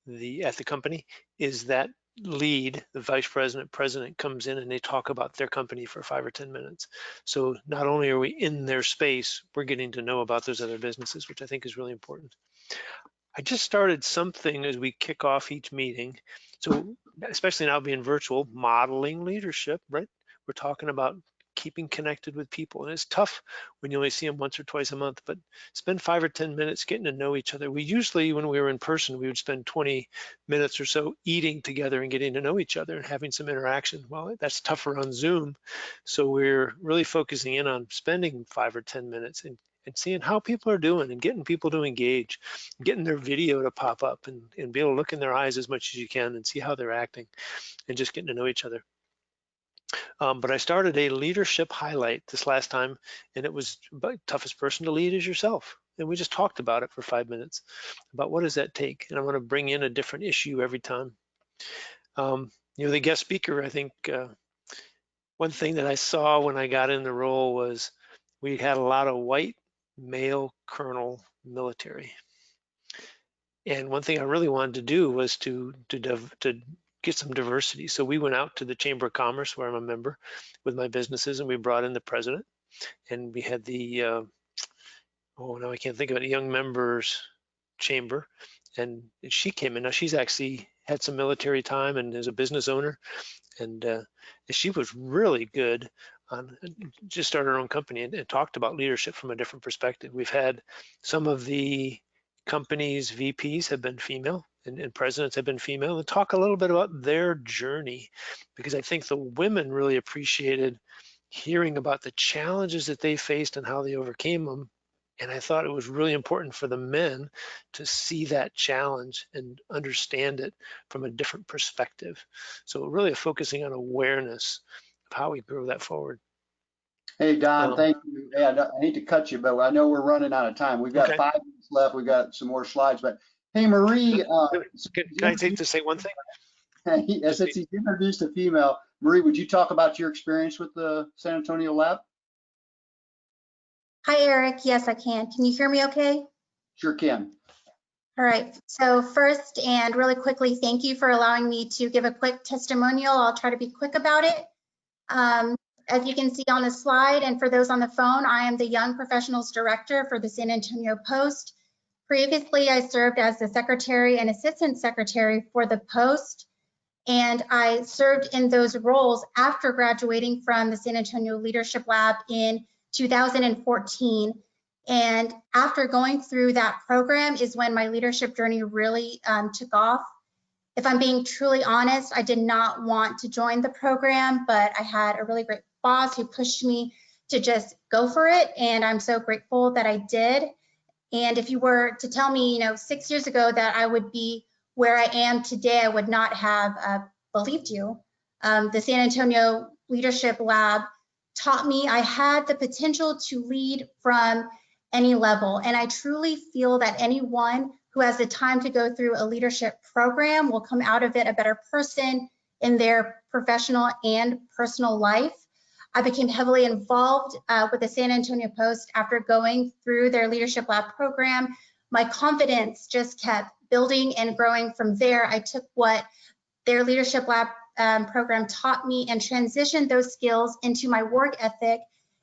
at the company, is that lead, the vice president, president comes in and they talk about their company for 5 or 10 minutes. So not only are we in their space, we're getting to know about those other businesses, which I think is really important. I just started something as we kick off each meeting. So especially now being virtual, modeling leadership, right? We're talking about keeping connected with people. And it's tough when you only see them once or twice a month, but spend 5 or 10 minutes getting to know each other. We usually, when we were in person, we would spend 20 minutes or so eating together and getting to know each other and having some interaction. Well, that's tougher on Zoom. So we're really focusing in on spending 5 or 10 minutes and seeing how people are doing and getting people to engage, getting their video to pop up and be able to look in their eyes as much as you can and see how they're acting and just getting to know each other. But I started a leadership highlight this last time, and it was about toughest person to lead is yourself. And we just talked about it for 5 minutes, about what does that take? And I'm going to bring in a different issue every time. You know, the guest speaker, I think one thing that I saw when I got in the role was we had a lot of white male colonel military. And one thing I really wanted to do was to get some diversity. So we went out to the Chamber of Commerce, where I'm a member, with my businesses, and we brought in the president, and we had the oh, now I can't think of it, young members chamber, and she came in. Now she's actually had some military time and is a business owner, and she was really good on, just started her own company and talked about leadership from a different perspective. We've had some of the companies' VPs have been female and presidents have been female, and talk a little bit about their journey, because I think the women really appreciated hearing about the challenges that they faced and how they overcame them. And I thought it was really important for the men to see that challenge and understand it from a different perspective. So really focusing on awareness of how we grow that forward. Hey, Don, thank you. Hey, I hate to cut you, but I know we're running out of time. We've got 5 minutes left. We've got some more slides, but hey, Marie. Can I take to say one thing? Since he's introduced a female, Marie, would you talk about your experience with the San Antonio lab? Hi, Eric. Yes, I can. Can you hear me okay? Sure can. All right. So first and really quickly, thank you for allowing me to give a quick testimonial. I'll try to be quick about it. As you can see on the slide, and for those on the phone, I am the Young Professionals Director for the San Antonio Post. Previously, I served as the Secretary and Assistant Secretary for the Post, and I served in those roles after graduating from the San Antonio Leadership Lab in 2014. And after going through that program is when my leadership journey really took off. If I'm being truly honest, I did not want to join the program, but I had a really great boss who pushed me to just go for it. And I'm so grateful that I did. And if you were to tell me, 6 years ago that I would be where I am today, I would not have believed you. The San Antonio Leadership Lab taught me I had the potential to lead from any level. And I truly feel that anyone who has the time to go through a leadership program will come out of it a better person in their professional and personal life. I became heavily involved with the San Antonio Post after going through their Leadership Lab program. My confidence just kept building and growing from there. I took what their Leadership Lab program taught me and transitioned those skills into my work ethic,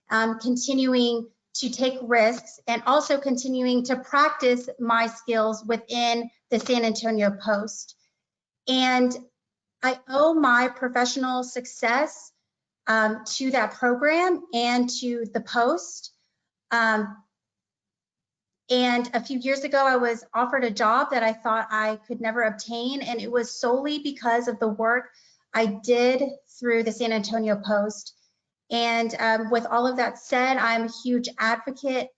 continuing to take risks and also continuing to practice my skills within the San Antonio Post. And I owe my professional success to that program and to the Post. And a few years ago, I was offered a job that I thought I could never obtain, and it was solely because of the work I did through the San Antonio Post. And with all of that said, I'm a huge advocate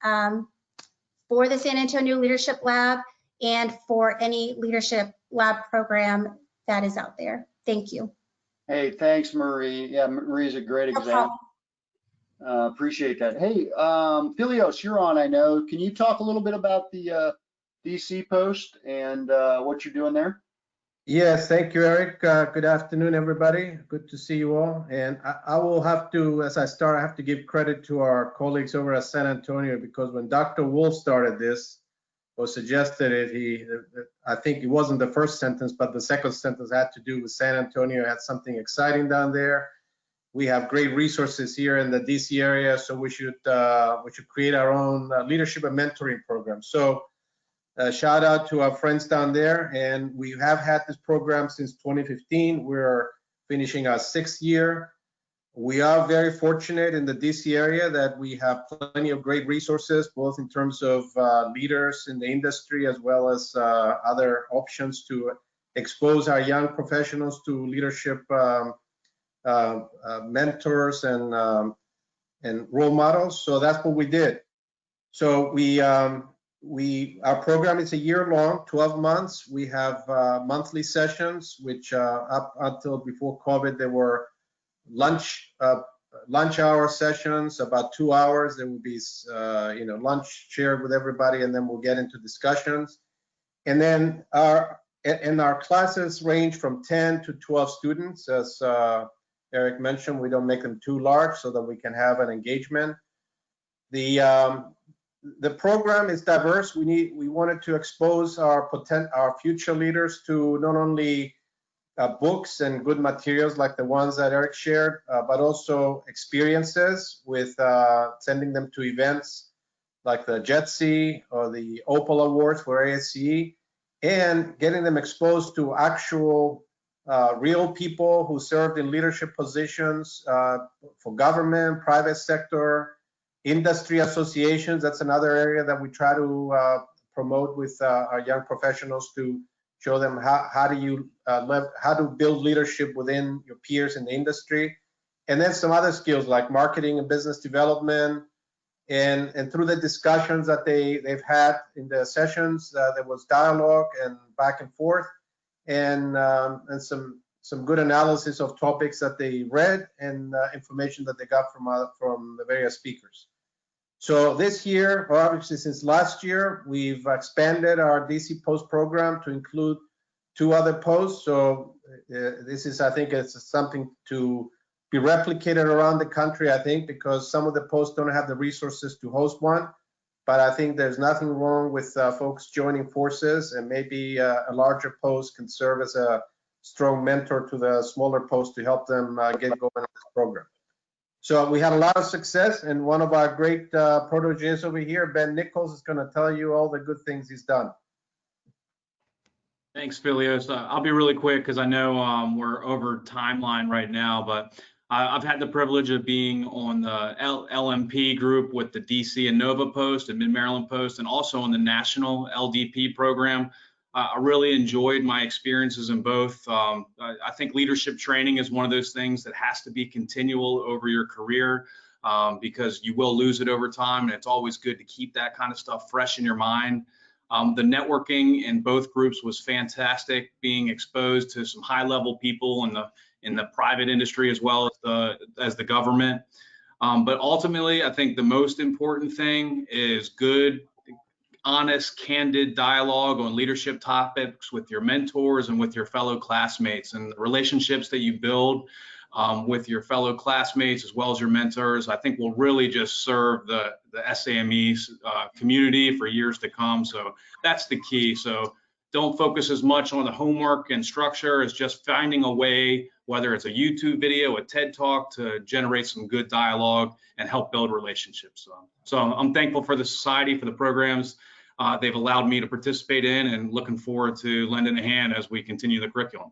for the San Antonio Leadership Lab and for any Leadership Lab program that is out there. Thank you. Hey, thanks, Marie. Yeah, Marie's a great example. Appreciate that. Hey, Philios, you're on, I know. Can you talk a little bit about the DC Post and what you're doing there? Yes, thank you, Eric. Good afternoon, everybody. Good to see you all. And I will have to, as I start, I have to give credit to our colleagues over at San Antonio, because when Dr. Wolf started this or suggested it, I think it wasn't the first sentence, but the second sentence had to do with San Antonio had something exciting down there. We have great resources here in the DC area, so we should create our own leadership and mentoring program. So shout out to our friends down there, and we have had this program since 2015. We're finishing our 6th year. We are very fortunate in the DC area that we have plenty of great resources, both in terms of leaders in the industry as well as other options to expose our young professionals to leadership mentors and role models. So that's what we did. So our program is a year long, 12 months. We have monthly sessions, which up until before COVID, there were lunch hour sessions, about 2 hours. There will be lunch shared with everybody, and then we'll get into discussions. And then our classes range from 10 to 12 students. As Eric mentioned, we don't make them too large so that we can have an engagement. The program is diverse. We wanted to expose our future leaders to not only books and good materials like the ones that Eric shared, but also experiences with sending them to events like the JETSI or the Opal Awards for ASCE, and getting them exposed to actual real people who served in leadership positions for government, private sector, industry associations. That's another area that we try to promote with our young professionals, to show them how to build leadership within your peers in the industry. And then some other skills like marketing and business development. And through the discussions that they've had in the sessions, there was dialogue and back and forth, and some good analysis of topics that they read and information that they got from the various speakers. So this year, or obviously since last year, we've expanded our DC Post program to include 2 other posts. So this is, I think, it's something to be replicated around the country, I think, because some of the posts don't have the resources to host one. But I think there's nothing wrong with folks joining forces, and maybe a larger post can serve as a strong mentor to the smaller posts to help them get going on this program. So we had a lot of success, and one of our great proteges over here, Ben Nichols, is going to tell you all the good things he's done. Thanks, Philios. I'll be really quick because I know we're over timeline right now, but I've had the privilege of being on the LMP group with the DC and Nova Post and Mid-Maryland Post, and also on the national LDP program. I really enjoyed my experiences in both. I think leadership training is one of those things that has to be continual over your career, because you will lose it over time, and it's always good to keep that kind of stuff fresh in your mind. The networking in both groups was fantastic, being exposed to some high-level people in the private industry as well as the government. But ultimately, I think the most important thing is good, honest, candid dialogue on leadership topics with your mentors and with your fellow classmates, and the relationships that you build with your fellow classmates as well as your mentors, I think will really just serve the SAME community for years to come. So that's the key. So don't focus as much on the homework and structure as just finding a way, whether it's a YouTube video, a TED Talk, to generate some good dialogue and help build relationships. So I'm thankful for the society, for the programs they've allowed me to participate in, and looking forward to lending a hand as we continue the curriculum.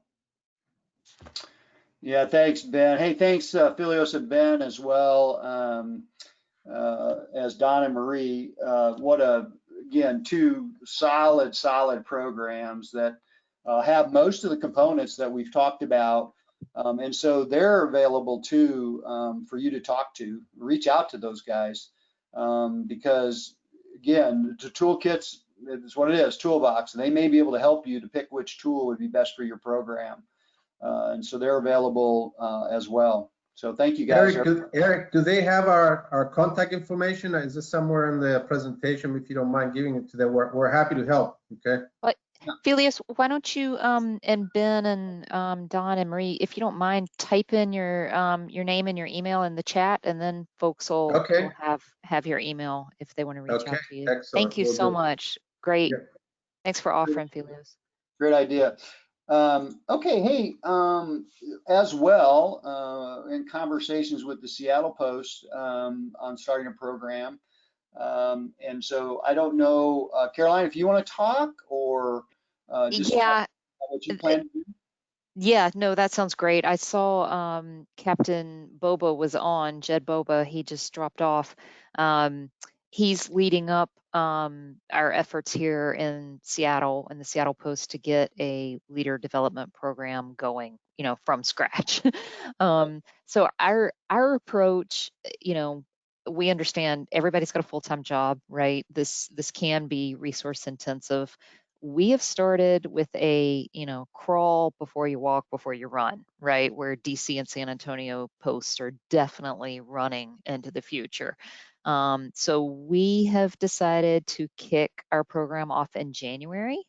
Yeah, thanks, Ben. Hey, thanks, Philios and Ben as well, as Don and Marie. Again, two solid programs that have most of the components that we've talked about. And so they're available too for you to talk to, reach out to those guys, because again, the toolkits is what it is, toolbox, and they may be able to help you to pick which tool would be best for your program. And so they're available as well. So thank you guys. Eric, do they have our contact information? Is this somewhere in the presentation? If you don't mind giving it to them, we're happy to help. Okay. But Philios, why don't you and Ben and Don and Marie, if you don't mind, type in your name and your email in the chat, and then folks will have your email if they want to reach out to you. Excellent. Thank you so much. Great. Yeah. Thanks for offering, Philios. Great idea. Okay, hey, as well, in conversations with the Seattle Post on starting a program. And so I don't know, Caroline, if you want to talk or just yeah, what you plan to do. Yeah, no, that sounds great. I saw Captain Boba was on, Jed Boba, he just dropped off. He's leading up our efforts here in Seattle and the Seattle Post to get a leader development program going, from scratch. So our approach, we understand everybody's got a full-time job, right? This can be resource intensive. We have started with a, crawl before you walk, before you run, right? Where DC and San Antonio posts are definitely running into the future. So we have decided to kick our program off in January.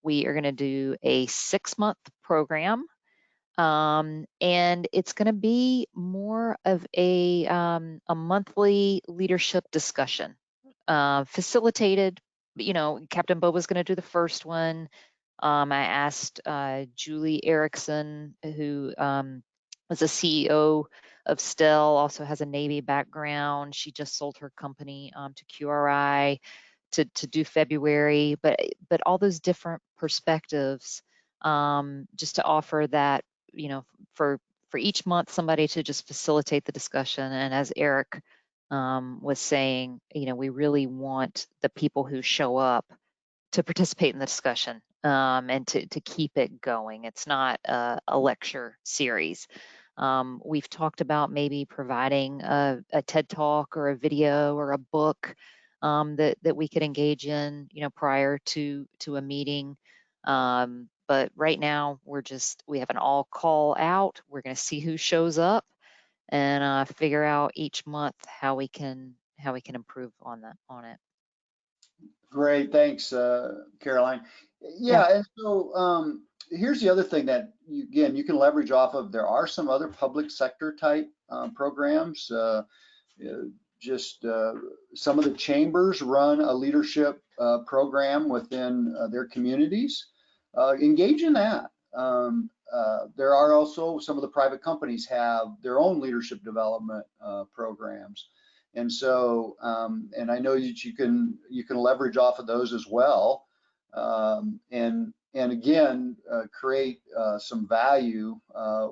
We are going to do a 6-month program. And it's going to be more of a monthly leadership discussion, facilitated. Captain Bo was going to do the first one. I asked Julie Erickson, who was a CEO of Stell, also has a Navy background. She just sold her company to QRI to do February, but all those different perspectives, just to offer that, for each month, somebody to just facilitate the discussion. And as Eric was saying, we really want the people who show up to participate in the discussion and to keep it going. It's not a lecture series. We've talked about maybe providing a TED Talk or a video or a book that we could engage in, prior to a meeting. But right now we have an all call out. We're going to see who shows up and figure out each month how we can improve on it. Great, thanks, Caroline. Yeah, and so here's the other thing that you can leverage off of. There are some other public sector type programs. Some of the chambers run a leadership program within their communities. Engage in that. There are also some of the private companies have their own leadership development programs. And so, and I know that you can leverage off of those as well, and again, create some value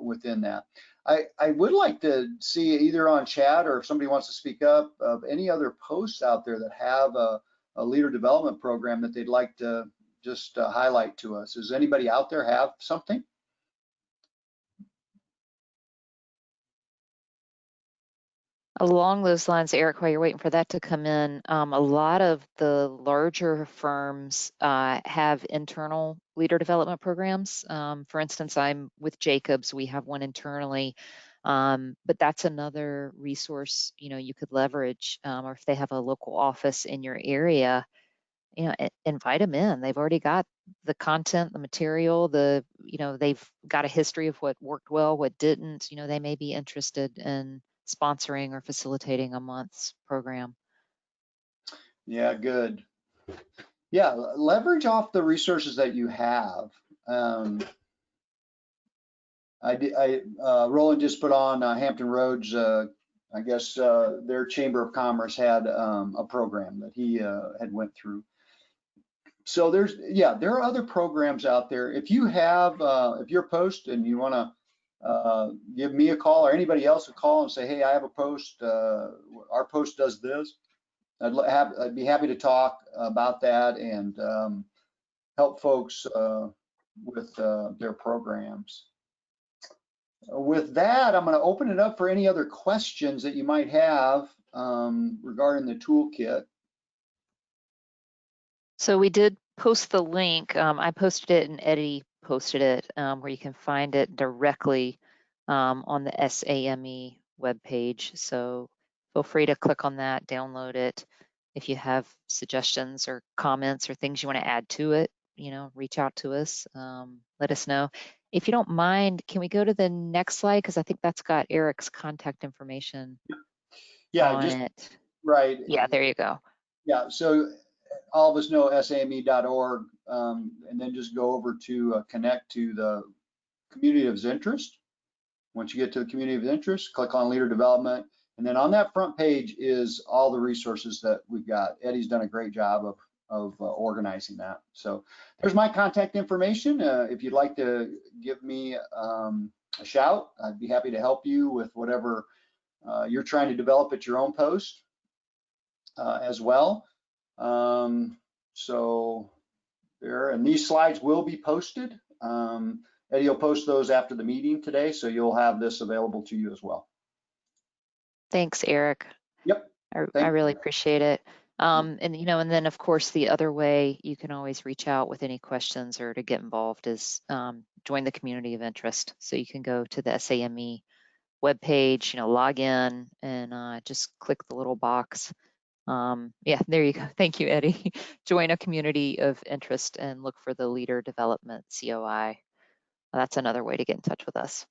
within that. I would like to see either on chat or if somebody wants to speak up of any other posts out there that have a leader development program that they'd like to just highlight to us. Does anybody out there have something? Along those lines, Eric, while you're waiting for that to come in, a lot of the larger firms have internal leader development programs. For instance, I'm with Jacobs, we have one internally, but that's another resource, you could leverage, or if they have a local office in your area, invite them in. They've already got the content, the material, they've got a history of what worked well, what didn't. They may be interested in sponsoring or facilitating a month's program. Yeah, good. Yeah, leverage off the resources that you have. Roland just put on Hampton Roads. I guess their Chamber of Commerce had a program that he had went through. So there are other programs out there. If you have, if you're a post and you want to give me a call or anybody else a call and say, hey, I have a post, our post does this, I'd be happy to talk about that and help folks with their programs. With that, I'm going to open it up for any other questions that you might have regarding the toolkit. So we did post the link. I posted it and Eddie posted it, where you can find it directly on the SAME webpage. So feel free to click on that, download it. If you have suggestions or comments or things you want to add to it, reach out to us. Let us know. If you don't mind, can we go to the next slide? Because I think that's got Eric's contact information on it. Right. Yeah, there you go. Yeah, so all of us know SAME.org, and then just go over to connect to the community of interest. Once you get to the community of interest, click on leader development. And then on that front page is all the resources that we've got. Eddie's done a great job of organizing that. So there's my contact information. If you'd like to give me a shout, I'd be happy to help you with whatever you're trying to develop at your own post as well. So there, and these slides will be posted. Eddie will post those after the meeting today, so you'll have this available to you as well. Thanks, Eric. Yep. I really appreciate it. And then of course the other way you can always reach out with any questions or to get involved is join the community of interest. So you can go to the SAME webpage, log in and just click the little box. Yeah, there you go. Thank you, Eddie. Join a community of interest and look for the Leader Development COI. That's another way to get in touch with us.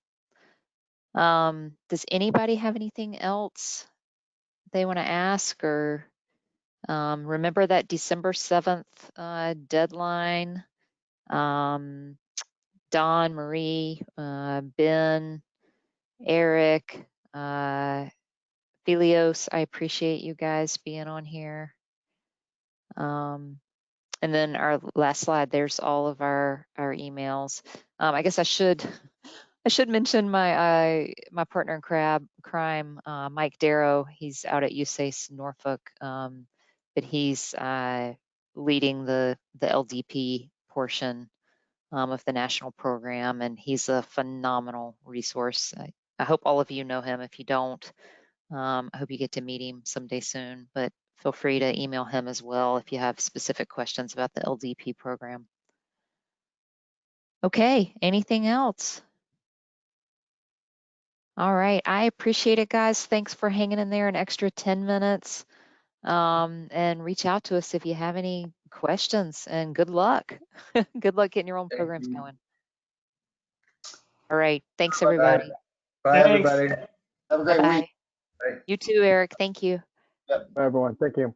Does anybody have anything else they want to ask, or remember that December 7th deadline? Don, Marie, Ben, Eric, Philios, I appreciate you guys being on here. And then our last slide, there's all of our emails. I guess I should mention my partner in crime, Mike Darrow. He's out at USACE Norfolk, but he's leading the LDP portion of the national program, and he's a phenomenal resource. I hope all of you know him. If you don't, I hope you get to meet him someday soon, but feel free to email him as well if you have specific questions about the LDP program. Okay, anything else? All right, I appreciate it, guys. Thanks for hanging in there an extra 10 minutes. And reach out to us if you have any questions, and good luck. Good luck getting your own programs going. All right, thanks everybody. Bye, everybody. Have a great week. You too, Eric. Thank you. Yep. Bye, everyone. Thank you.